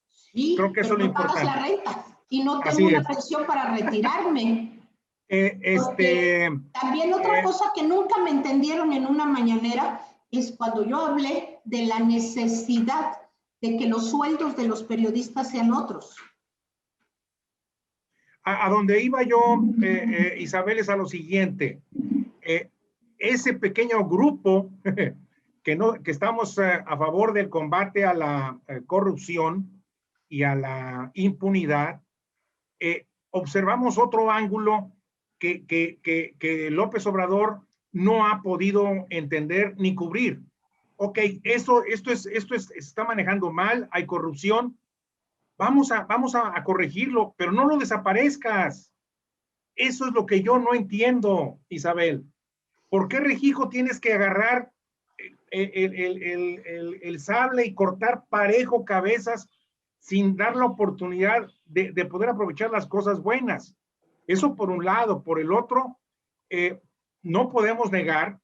Sí,
creo que eso es lo importante.
Pagas la renta y no tengo una pensión para retirarme. También otra cosa que nunca me entendieron en una mañanera es cuando yo hablé de la necesidad de que los sueldos de los periodistas sean otros.
A donde iba yo, Isabel, es a lo siguiente. Ese pequeño grupo que estamos a favor del combate a la corrupción y a la impunidad, observamos otro ángulo que López Obrador no ha podido entender ni cubrir. Ok, esto está manejando mal, hay corrupción, vamos a corregirlo, pero no lo desaparezcas. Eso es lo que yo no entiendo, Isabel. ¿Por qué, Regijo, tienes que agarrar el sable y cortar parejo cabezas sin dar la oportunidad de poder aprovechar las cosas buenas? Eso por un lado. Por el otro, no podemos negar,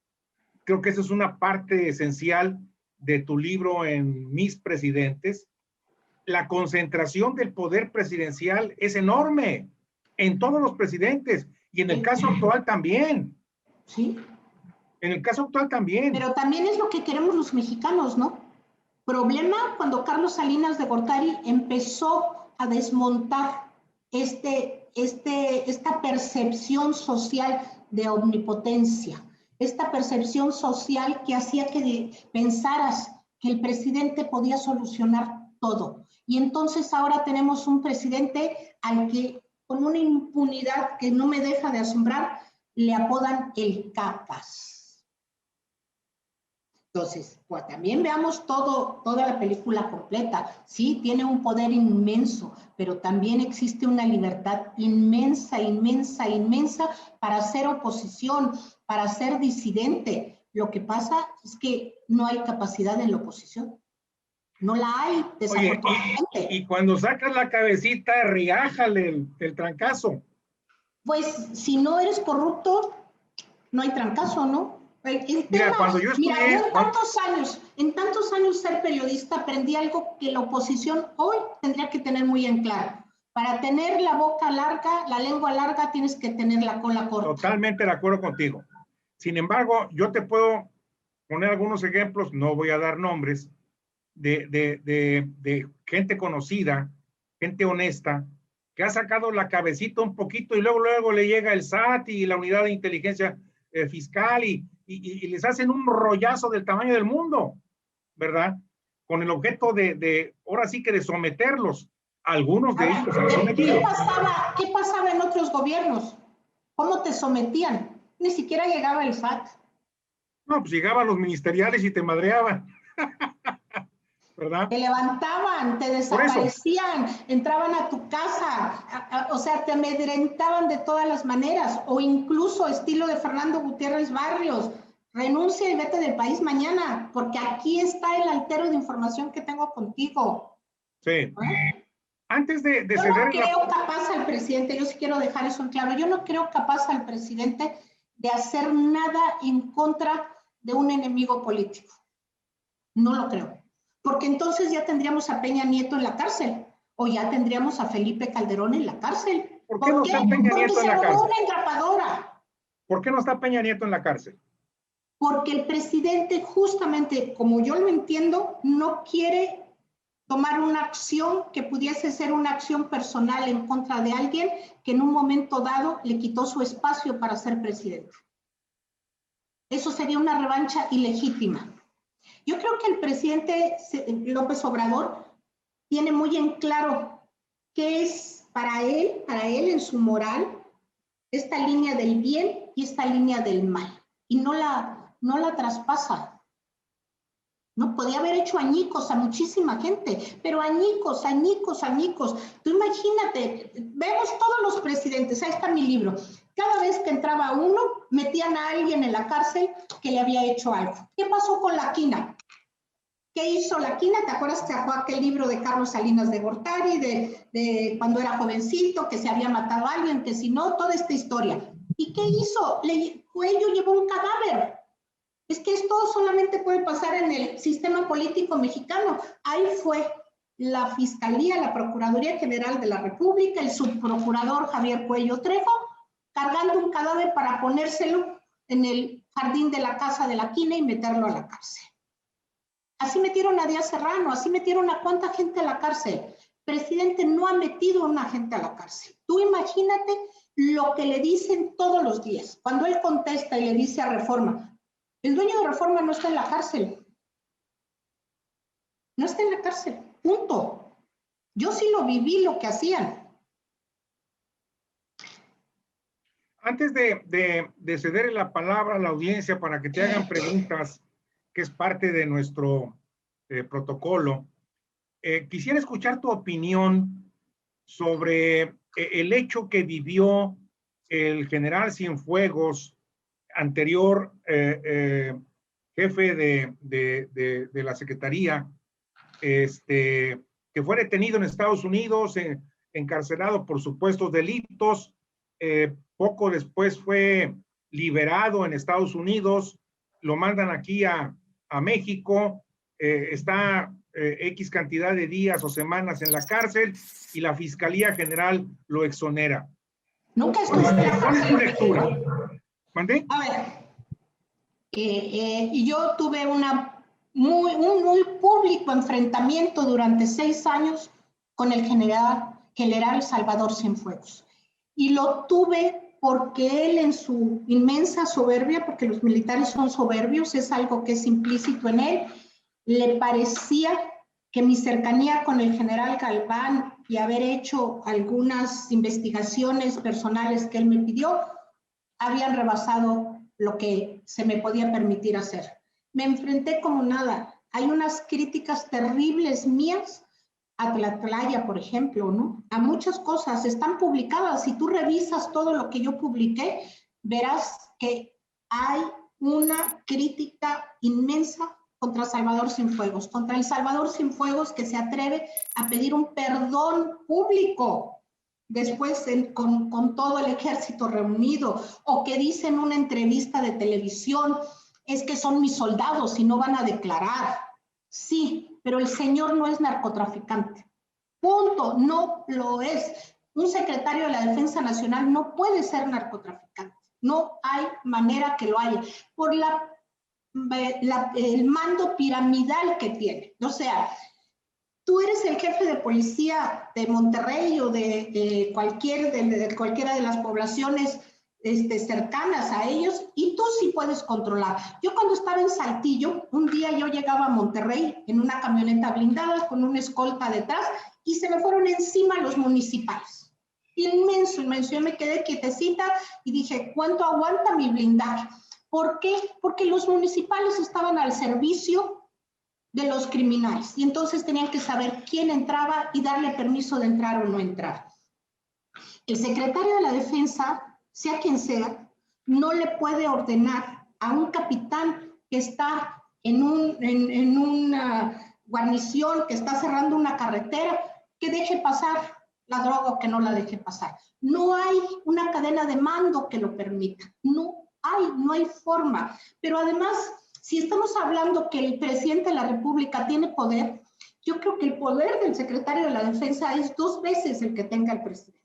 creo que esa es una parte esencial de tu libro en Mis Presidentes, la concentración del poder presidencial es enorme en todos los presidentes y en el caso actual también.
Sí.
En el caso actual también.
Pero también es lo que queremos los mexicanos, ¿no? Problema cuando Carlos Salinas de Gortari empezó a desmontar esta percepción social de omnipotencia, esta percepción social que hacía que pensaras que el presidente podía solucionar todo. Y entonces ahora tenemos un presidente al que, con una impunidad que no me deja de asombrar, le apodan el Cacas. Entonces, pues también veamos toda la película completa. Sí, tiene un poder inmenso, pero también existe una libertad inmensa, inmensa, inmensa para hacer oposición, para ser disidente. Lo que pasa es que no hay capacidad en la oposición. No la hay, desafortunadamente.
Oye, y cuando sacas la cabecita, riájale el trancazo.
Pues si no eres corrupto, no hay trancazo, ¿no?
Mira, cuando yo estudié...
Mira, yo en tantos años ser periodista aprendí algo que la oposición hoy tendría que tener muy en claro. Para tener la boca larga, la lengua larga, tienes que tener la cola corta.
Totalmente de acuerdo contigo. Sin embargo, yo te puedo poner algunos ejemplos, no voy a dar nombres, de gente conocida, gente honesta, que ha sacado la cabecita un poquito y luego le llega el SAT y la unidad de inteligencia fiscal y les hacen un rollazo del tamaño del mundo, ¿verdad? Con el objeto ahora sí que de someterlos. Algunos de ellos han sometido.
¿Qué pasaba en otros gobiernos? ¿Cómo te sometían? Ni siquiera llegaba el SAT.
No, pues llegaban los ministeriales y te madreaban. ¿Verdad?
Te levantaban, te desaparecían, entraban a tu casa, o sea, te amedrentaban de todas las maneras, o incluso estilo de Fernando Gutiérrez Barrios, renuncia y vete del país mañana, porque aquí está el altero de información que tengo contigo.
Sí. ¿Eh? Antes de
yo no creo capaz al presidente, yo sí quiero dejar eso en claro, yo no creo capaz al presidente de hacer nada en contra de un enemigo político. No lo creo. porque entonces ya tendríamos a Peña Nieto en la cárcel, o ya tendríamos a Felipe Calderón en la cárcel.
¿Por qué no está Peña Nieto en la
Porque se robó
cárcel?
una engrapadora.
¿Por qué no está Peña Nieto en la cárcel?
Porque el presidente, justamente, como yo lo entiendo, no quiere tomar una acción que pudiese ser una acción personal en contra de alguien que en un momento dado le quitó su espacio para ser presidente. Eso sería una revancha ilegítima. Yo creo que el presidente López Obrador tiene muy en claro qué es para él en su moral, esta línea del bien y esta línea del mal. Y no la traspasa. No podía haber hecho añicos a muchísima gente, pero añicos. Tú imagínate, vemos todos los presidentes, ahí está mi libro. Cada vez que entraba uno, metían a alguien en la cárcel que le había hecho algo. ¿Qué pasó con la Quina? ¿Qué hizo la Quina? ¿Te acuerdas que sacó aquel libro de Carlos Salinas de Gortari, de cuando era jovencito, que se había matado a alguien, que si no, toda esta historia? ¿Y qué hizo? Cuello llevó un cadáver. Es que esto solamente puede pasar en el sistema político mexicano. Ahí fue la Fiscalía, la Procuraduría General de la República, el subprocurador Javier Cuello Trejo, cargando un cadáver para ponérselo en el jardín de la casa de la Quina y meterlo a la cárcel. Así metieron a Díaz Serrano, así metieron a cuánta gente a la cárcel. Presidente no ha metido a una gente a la cárcel. Tú imagínate lo que le dicen todos los días. Cuando él contesta y le dice a Reforma, el dueño de Reforma no está en la cárcel. No está en la cárcel, punto. Yo sí lo viví lo que hacían.
Antes de ceder la palabra a la audiencia para que te hagan preguntas, que es parte de nuestro protocolo, quisiera escuchar tu opinión sobre el hecho que vivió el general Cienfuegos, anterior jefe de la Secretaría, que fue detenido en Estados Unidos, encarcelado por supuestos delitos. Poco después fue liberado en Estados Unidos, lo mandan aquí a México, está X cantidad de días o semanas en la cárcel y la Fiscalía General lo exonera.
Nunca estuvo en la cárcel.
¿Cuál es tu lectura? ¿Mandé?
A ver, yo tuve un muy público enfrentamiento durante 6 años con el general Salvador Cienfuegos. Y lo tuve porque él, en su inmensa soberbia, porque los militares son soberbios, es algo que es implícito en él, le parecía que mi cercanía con el general Galván y haber hecho algunas investigaciones personales que él me pidió, habían rebasado lo que se me podía permitir hacer. Me enfrenté como nada. Hay unas críticas terribles mías a Tlatlaya, por ejemplo, ¿no? A muchas cosas están publicadas. Si tú revisas todo lo que yo publiqué, verás que hay una crítica inmensa contra Salvador Cienfuegos, contra el Salvador Cienfuegos que se atreve a pedir un perdón público después con todo el ejército reunido, o que dice en una entrevista de televisión, es que son mis soldados y no van a declarar. Sí, pero el señor no es narcotraficante. Punto, no lo es. Un secretario de la Defensa Nacional no puede ser narcotraficante. No hay manera que lo haya. Por el mando piramidal que tiene. O sea, tú eres el jefe de policía de Monterrey o de cualquiera de las poblaciones cercanas a ellos, y tú sí puedes controlar. Yo cuando estaba en Saltillo, un día yo llegaba a Monterrey en una camioneta blindada con una escolta detrás y se me fueron encima los municipales. Inmenso. Yo me quedé quietecita y dije, ¿cuánto aguanta mi blindaje? ¿Por qué? Porque los municipales estaban al servicio de los criminales y entonces tenían que saber quién entraba y darle permiso de entrar o no entrar. El secretario de la Defensa, sea quien sea, no le puede ordenar a un capitán que está en una guarnición, que está cerrando una carretera, que deje pasar la droga o que no la deje pasar. No hay una cadena de mando que lo permita. No hay forma. Pero además, Si estamos hablando que el presidente de la República tiene poder, yo creo que el poder del secretario de la Defensa es 2 veces el que tenga el presidente.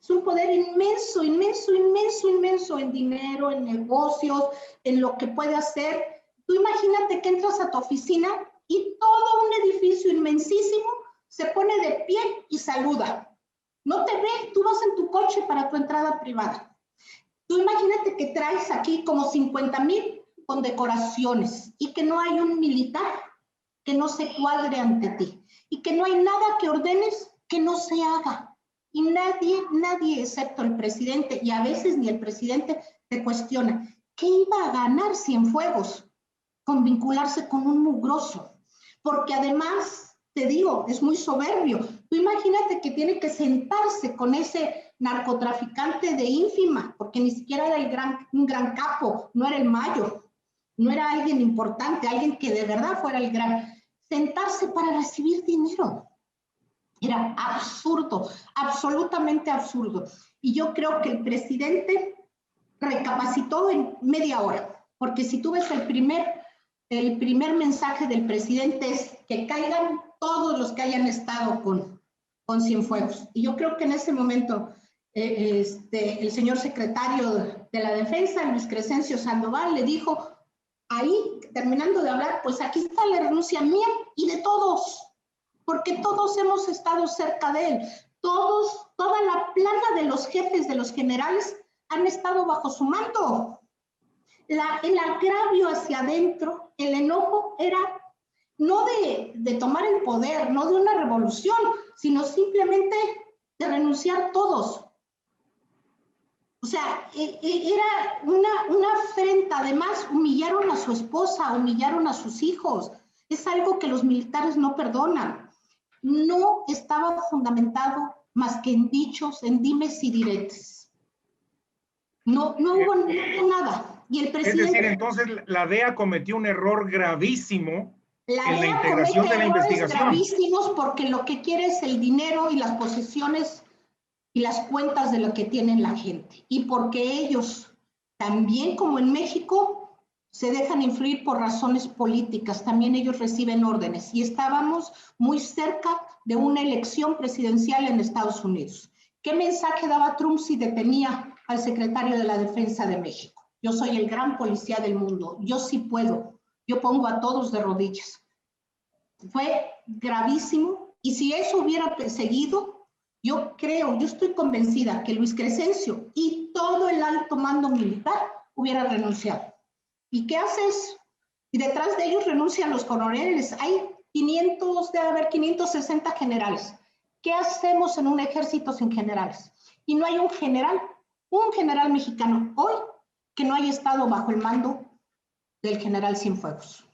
Es un poder inmenso, inmenso, inmenso, inmenso en dinero, en negocios, en lo que puede hacer. Tú imagínate que entras a tu oficina y todo un edificio inmensísimo se pone de pie y saluda. No te ve, tú vas en tu coche para tu entrada privada. Tú imagínate que traes aquí como 50,000 condecoraciones y que no hay un militar que no se cuadre ante ti y que no hay nada que ordenes que no se haga. Y nadie excepto el presidente, y a veces ni el presidente, te cuestiona, ¿qué iba a ganar Cienfuegos con vincularse con un mugroso? Porque además, te digo, es muy soberbio. Tú imagínate que tiene que sentarse con ese narcotraficante de ínfima, porque ni siquiera era un gran capo, no era el Mayo, no era alguien importante, alguien que de verdad fuera el gran. Sentarse para recibir dinero. Era absurdo, absolutamente absurdo. Y yo creo que el presidente recapacitó en media hora, porque si tú ves el primer mensaje del presidente es que caigan todos los que hayan estado con Cienfuegos. Y yo creo que en ese momento el señor secretario de la Defensa, Luis Crescencio Sandoval, le dijo, ahí, terminando de hablar, pues aquí está la renuncia mía y de todos, porque todos hemos estado cerca de él. Todos, toda la plana de los jefes, de los generales, han estado bajo su mando. El agravio hacia adentro, el enojo era no de tomar el poder, no de una revolución, sino simplemente de renunciar todos. O sea, era una afrenta. Además, humillaron a su esposa, humillaron a sus hijos. Es algo que los militares no perdonan. No estaba fundamentado más que en dichos, en dimes y diretes. No hubo nada. Y el presidente,
es decir, entonces la DEA cometió un error gravísimo en la
DEA
integración de la investigación.
gravísimos porque lo que quiere es el dinero y las posesiones y las cuentas de lo que tiene la gente. Y porque ellos, también como en México, se dejan influir por razones políticas, también ellos reciben órdenes. Y estábamos muy cerca de una elección presidencial en Estados Unidos. ¿Qué mensaje daba Trump si detenía al secretario de la Defensa de México? Yo soy el gran policía del mundo, yo sí puedo, yo pongo a todos de rodillas. Fue gravísimo, y si eso hubiera seguido, yo estoy convencida que Luis Crescencio y todo el alto mando militar hubiera renunciado. ¿Y qué haces? Y detrás de ellos renuncian los coroneles. Hay 560 generales. ¿Qué hacemos en un ejército sin generales? Y no hay un general mexicano hoy que no haya estado bajo el mando del general Cienfuegos.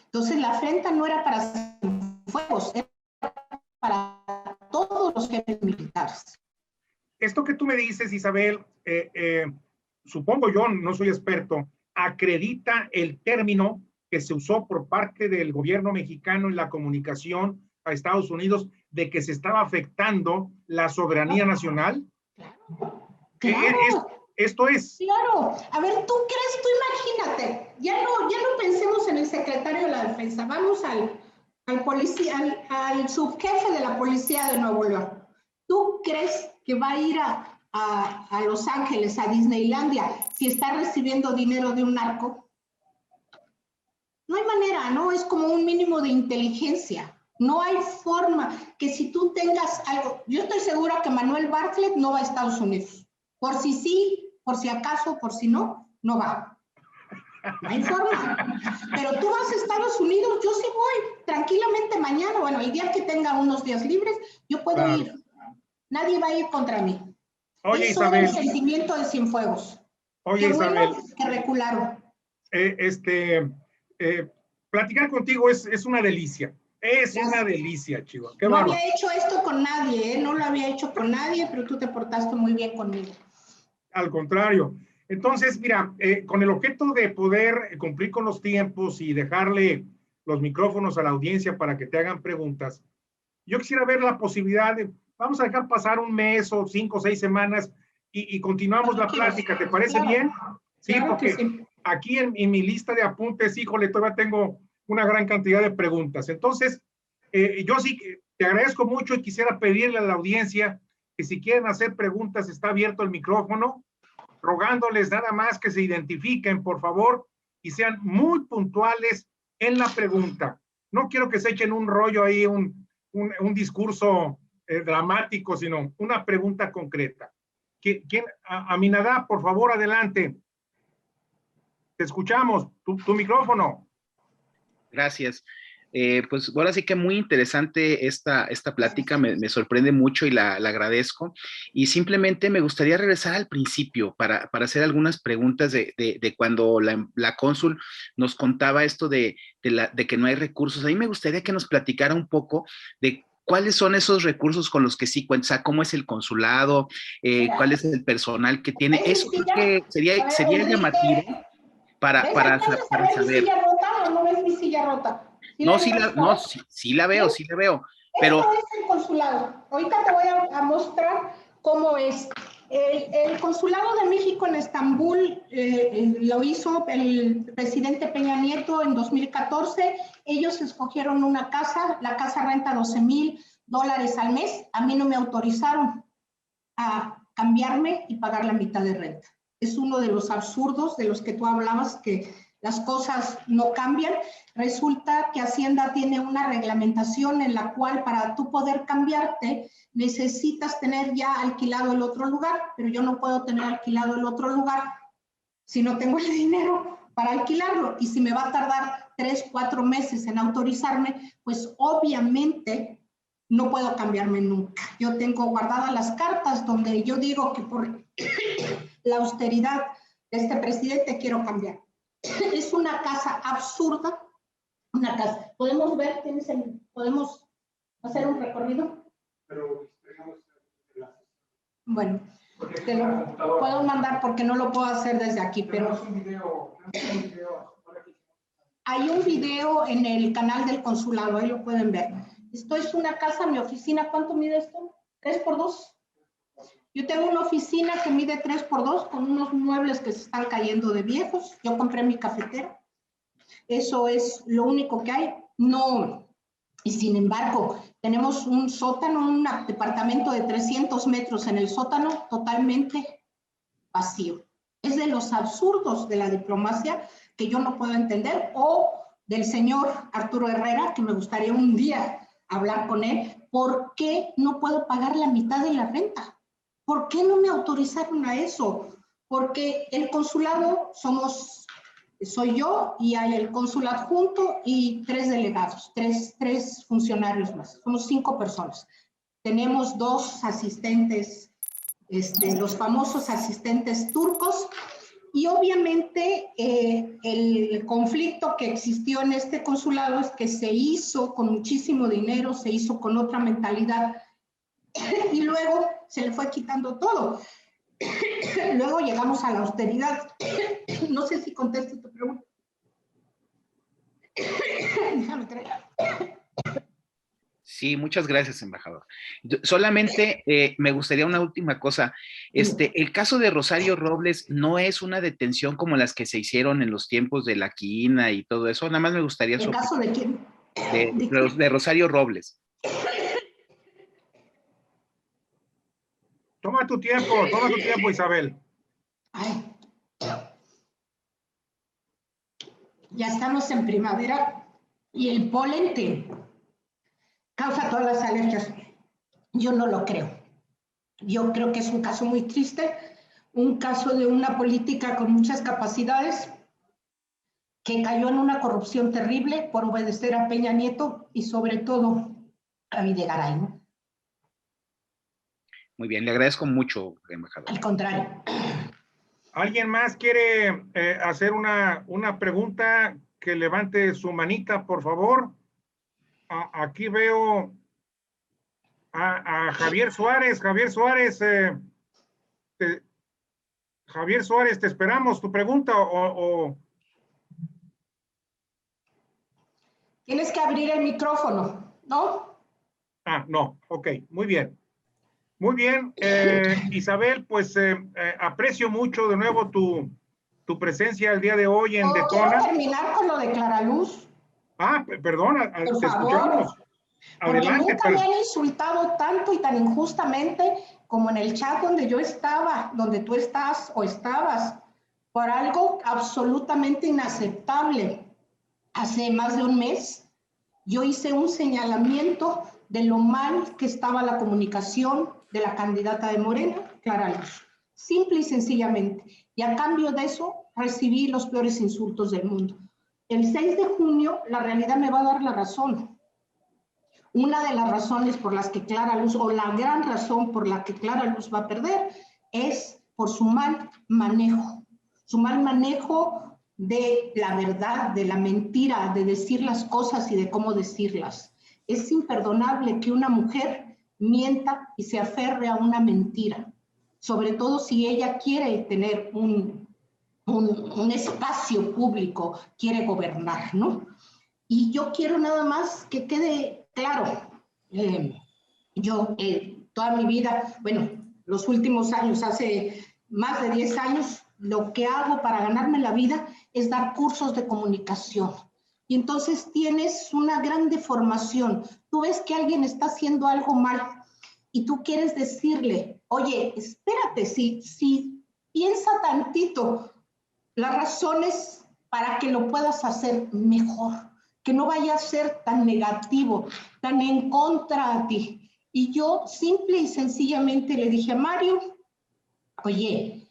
Entonces la afrenta no era para Cienfuegos, era para todos los jefes militares.
Esto que tú me dices, Isabel, supongo yo, no soy experto, acredita el término que se usó por parte del gobierno mexicano en la comunicación a Estados Unidos de que se estaba afectando la soberanía nacional.
Claro.
Esto es.
Claro. A ver, tú imagínate, ya no pensemos en el secretario de la Defensa, vamos al policía, al subjefe de la policía de Nuevo León. ¿Tú crees que va a ir a Los Ángeles, a Disneylandia, si está recibiendo dinero de un narco? No hay manera, ¿no? Es como un mínimo de inteligencia. No hay forma que si tú tengas algo. Yo estoy segura que Manuel Bartlett no va a Estados Unidos. Por si sí, por si acaso, por si no, no va. No hay forma. Pero tú vas a Estados Unidos, yo sí voy tranquilamente mañana. Bueno, el día que tenga unos días libres, yo puedo ir. Nadie va a ir contra mí.
Oye,
Eso
Isabel.
era el sentimiento de Cienfuegos.
Oye,
Qué
Isabel.
bueno que recularon.
Platicar contigo es una delicia. Es
Gracias.
una delicia, Chihuahua.
No había hecho esto con nadie, no lo había hecho con nadie, pero tú te portaste muy bien conmigo.
Al contrario. Entonces, mira, con el objeto de poder cumplir con los tiempos y dejarle los micrófonos a la audiencia para que te hagan preguntas, yo quisiera ver la posibilidad de, vamos a dejar pasar un mes o 5 o 6 semanas y continuamos la plática. ¿Te parece bien?
Sí, claro, porque sí.
aquí en mi lista de apuntes, híjole, todavía tengo una gran cantidad de preguntas. Entonces, yo sí te agradezco mucho y quisiera pedirle a la audiencia que si quieren hacer preguntas, está abierto el micrófono, rogándoles nada más que se identifiquen, por favor, y sean muy puntuales en la pregunta. No quiero que se echen un rollo ahí, un discurso dramático, sino una pregunta concreta. Aminadab, por favor, adelante. Te escuchamos, tu micrófono.
Gracias. Pues ahora sí que muy interesante esta plática, me sorprende mucho y la agradezco. Y simplemente me gustaría regresar al principio para hacer algunas preguntas de cuando la cónsul nos contaba esto de que no hay recursos. A mí me gustaría que nos platicara un poco de cuáles son esos recursos con los que sí cuenta, o sea, cómo es el consulado, cuál es el personal que tiene. Eso creo que sería llamativo para saber.
¿Silla rota o no ves mi silla rota?
No, sí la veo, sí la veo. Pero
esto es el consulado. Ahorita te voy a mostrar cómo es. El consulado de México en Estambul lo hizo el presidente Peña Nieto en 2014. Ellos escogieron una casa, la casa renta $12,000 al mes. A mí no me autorizaron a cambiarme y pagar la mitad de renta. Es uno de los absurdos de los que tú hablabas, que las cosas no cambian. Resulta que Hacienda tiene una reglamentación en la cual para tú poder cambiarte necesitas tener ya alquilado el otro lugar, pero yo no puedo tener alquilado el otro lugar si no tengo el dinero para alquilarlo, y si me va a tardar 3, 4 meses en autorizarme, pues obviamente no puedo cambiarme nunca. Yo tengo guardadas las cartas donde yo digo que por la austeridad de este presidente quiero cambiar. Es una casa absurda, una casa. ¿Podemos ver? ¿Podemos hacer un recorrido? Bueno, te lo puedo mandar porque no lo puedo hacer desde aquí, pero hay un video en el canal del consulado, ahí lo pueden ver. Esto es una casa, mi oficina, ¿cuánto mide esto? 3x2. Yo tengo una oficina que mide 3x2 con unos muebles que se están cayendo de viejos. Yo compré mi cafetera. Eso es lo único que hay. No, y sin embargo, tenemos un sótano, un departamento de 300 metros en el sótano, totalmente vacío. Es de los absurdos de la diplomacia que yo no puedo entender, o del señor Arturo Herrera, que me gustaría un día hablar con él. ¿Por qué no puedo pagar la mitad de la renta? ¿Por qué no me autorizaron a eso? Porque el consulado soy yo y hay el cónsul adjunto y 3 delegados, tres funcionarios más. Somos 5 personas. Tenemos 2 asistentes, los famosos asistentes turcos, y obviamente el conflicto que existió en este consulado es que se hizo con muchísimo dinero, se hizo con otra mentalidad y luego se le fue quitando todo. Luego llegamos a la austeridad. No sé si contesto tu pregunta. Déjame traer.
sí, muchas gracias, embajador. Solamente me gustaría una última cosa. El caso de Rosario Robles no es una detención como las que se hicieron en los tiempos de la Quina y todo eso. Nada más me gustaría
¿El caso de quién?
De Rosario Robles.
Toma tu tiempo, Isabel.
Ay. Ya estamos en primavera y el polen que causa todas las alergias. Yo no lo creo. Yo creo que es un caso muy triste, un caso de una política con muchas capacidades que cayó en una corrupción terrible por obedecer a Peña Nieto y sobre todo a Videgaray, ¿no?
Muy bien, le agradezco mucho, embajador.
Al contrario.
¿Alguien más quiere hacer una pregunta? Que levante su manita, por favor. Aquí veo a Javier Suárez. Javier Suárez, te esperamos. ¿Tu pregunta o...?
Tienes que abrir el micrófono, ¿no?
No, ok, muy bien. Muy bien, Isabel, pues aprecio mucho de nuevo tu presencia el día de hoy en
quiero
Daytona.
terminar con lo de Clara Luz.
Perdona,
Por
te
favor.
escuchamos.
Porque
Adelante.
nunca me han insultado tanto y tan injustamente como en el chat donde yo estaba, donde tú estás o estabas, por algo absolutamente inaceptable. Hace más de un mes, yo hice un señalamiento de lo mal que estaba la comunicación de la candidata de Morena, Clara Luz. Simple y sencillamente. Y a cambio de eso, recibí los peores insultos del mundo. El 6 de junio, la realidad me va a dar la razón. Una de las razones por las que Clara Luz, o la gran razón por la que Clara Luz va a perder, es por su mal manejo de la verdad, de la mentira, de decir las cosas y de cómo decirlas. Es imperdonable que una mujer mienta y se aferre a una mentira, sobre todo si ella quiere tener un espacio público, quiere gobernar, ¿no? Y yo quiero nada más que quede claro, yo toda mi vida, bueno, los últimos años, hace más de 10 años, lo que hago para ganarme la vida es dar cursos de comunicación. Y entonces tienes una gran deformación. Tú ves que alguien está haciendo algo mal y tú quieres decirle, oye, espérate, si piensa tantito las razones para que lo puedas hacer mejor, que no vaya a ser tan negativo, tan en contra de ti. Y yo simple y sencillamente le dije a Mario, oye,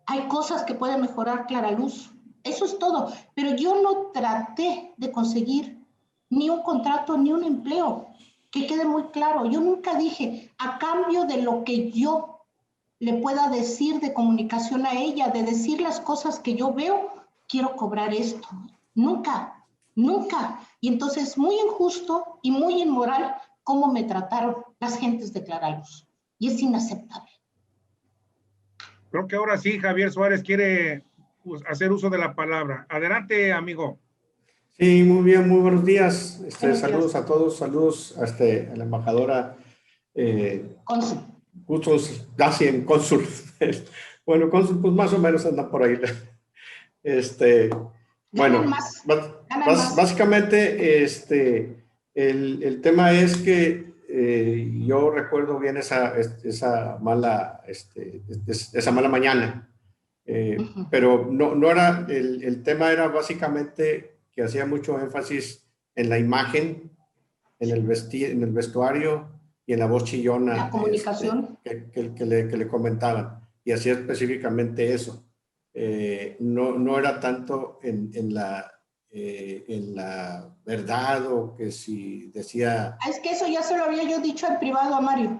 hay cosas que puede mejorar Clara Luz, eso es todo, pero yo no traté de conseguir ni un contrato ni un empleo, que quede muy claro. Yo nunca dije, a cambio de lo que yo le pueda decir de comunicación a ella, de decir las cosas que yo veo, quiero cobrar esto. Nunca, nunca. Y entonces muy injusto y muy inmoral cómo me trataron las gentes de Clara Luz. Y es inaceptable.
Creo que ahora sí, Javier Suárez quiere hacer uso de la palabra. Adelante, amigo.
Sí, muy bien, muy buenos días.
días.
Saludos a todos, saludos a la embajadora
Cónsul.
Gustos Dacien, cónsul. Bueno, cónsul, pues más o menos anda por ahí. Bueno, básicamente el tema es que yo recuerdo bien esa mala mañana, pero no era, el tema era básicamente que hacía mucho énfasis en la imagen, en el vestuario y en la voz chillona.
La comunicación.
Que le comentaban, y hacía específicamente eso. No era tanto en la verdad, o que si decía...
Es que eso ya se lo había yo dicho en privado a Mario.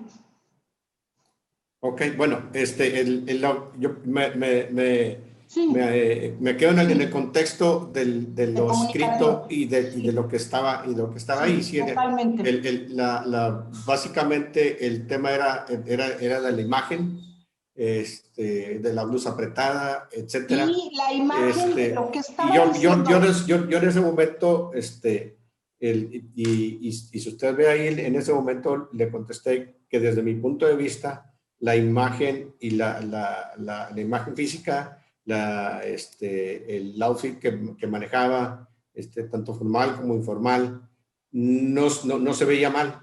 Ok, bueno, yo
Sí.
me quedo en el contexto de lo escrito y de lo que estaba ahí. Sí,
totalmente.
Básicamente el tema era de la imagen, de la blusa apretada, etcétera.
Y la imagen de lo que estaba
yo en ese momento, y si usted ve ahí, en ese momento le contesté que desde mi punto de vista, la imagen y la imagen física, el outfit que manejaba, tanto formal como informal, no se veía mal.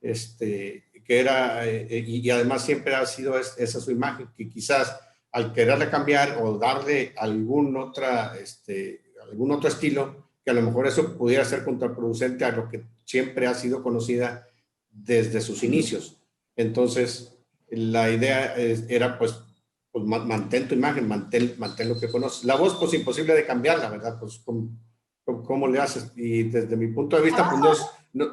Que era, y además siempre ha sido esa su imagen, que quizás al quererle cambiar o darle algún otro estilo, que a lo mejor eso pudiera ser contraproducente a lo que siempre ha sido conocida desde sus inicios. Entonces, la idea era pues mantén tu imagen, mantén lo que conoces. La voz, pues imposible de cambiarla, ¿verdad? Pues ¿cómo le haces? Y desde mi punto de vista, pues
te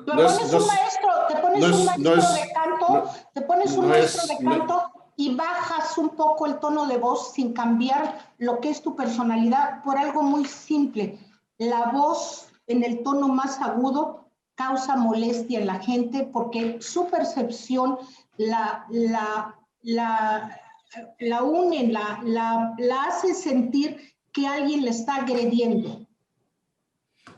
pones un maestro de canto y bajas un poco el tono de voz sin cambiar lo que es tu personalidad por algo muy simple. La voz en el tono más agudo causa molestia en la gente porque su percepción la une, la hace sentir que alguien le está agrediendo.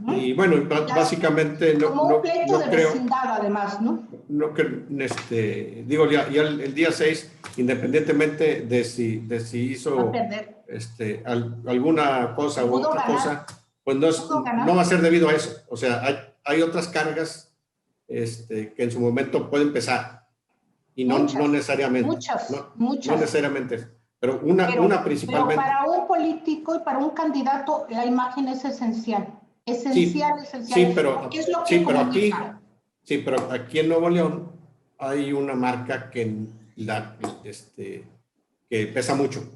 Y bueno, básicamente
como un pleito de
creo,
vecindad, además, ¿no?
digo, ya el día 6 independientemente de si hizo alguna cosa u otra cosa, pues no va a ser debido a eso. O sea, hay otras cargas que en su momento pueden pesar y no necesariamente.
Muchas.
No necesariamente, pero una principalmente.
Pero para un político y para un candidato la imagen es esencial. Esencial.
Sí, pero aquí en Nuevo León hay una marca que pesa mucho.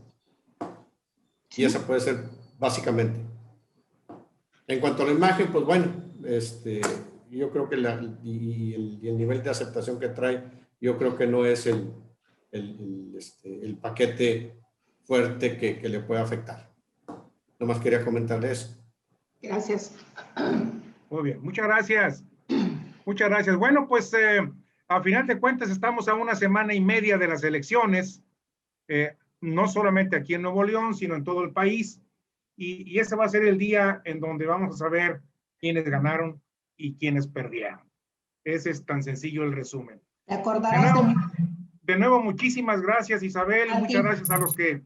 Y esa puede ser básicamente. En cuanto a la imagen, pues bueno, yo creo que el nivel de aceptación que trae, yo creo que no es el paquete fuerte que le puede afectar. Nomás quería comentarle eso.
Gracias.
Muy bien, muchas gracias. Muchas gracias. Bueno, pues a final de cuentas estamos a una semana y media de las elecciones, no solamente aquí en Nuevo León, sino en todo el país. Y ese va a ser el día en donde vamos a saber quiénes ganaron y quiénes perdieron. Ese es tan sencillo el resumen.
Te acordarás de mí.
De nuevo, muchísimas gracias, Isabel.
A
Muchas
ti.
gracias a los que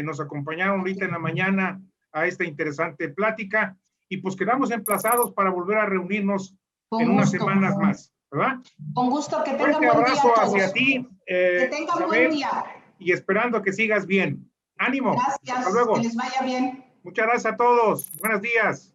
nos acompañaron ahorita en la mañana a esta interesante plática. Y pues quedamos emplazados para volver a reunirnos en unas semanas más, ¿verdad?
Con gusto, que tengan
Fuerte
buen día
abrazo
a todos.
hacia ti,
Que tengan
Isabel,
buen día.
y esperando que sigas bien. ¡Ánimo!
Gracias,
Hasta luego.
que les vaya bien.
Muchas gracias a todos. Buenos días.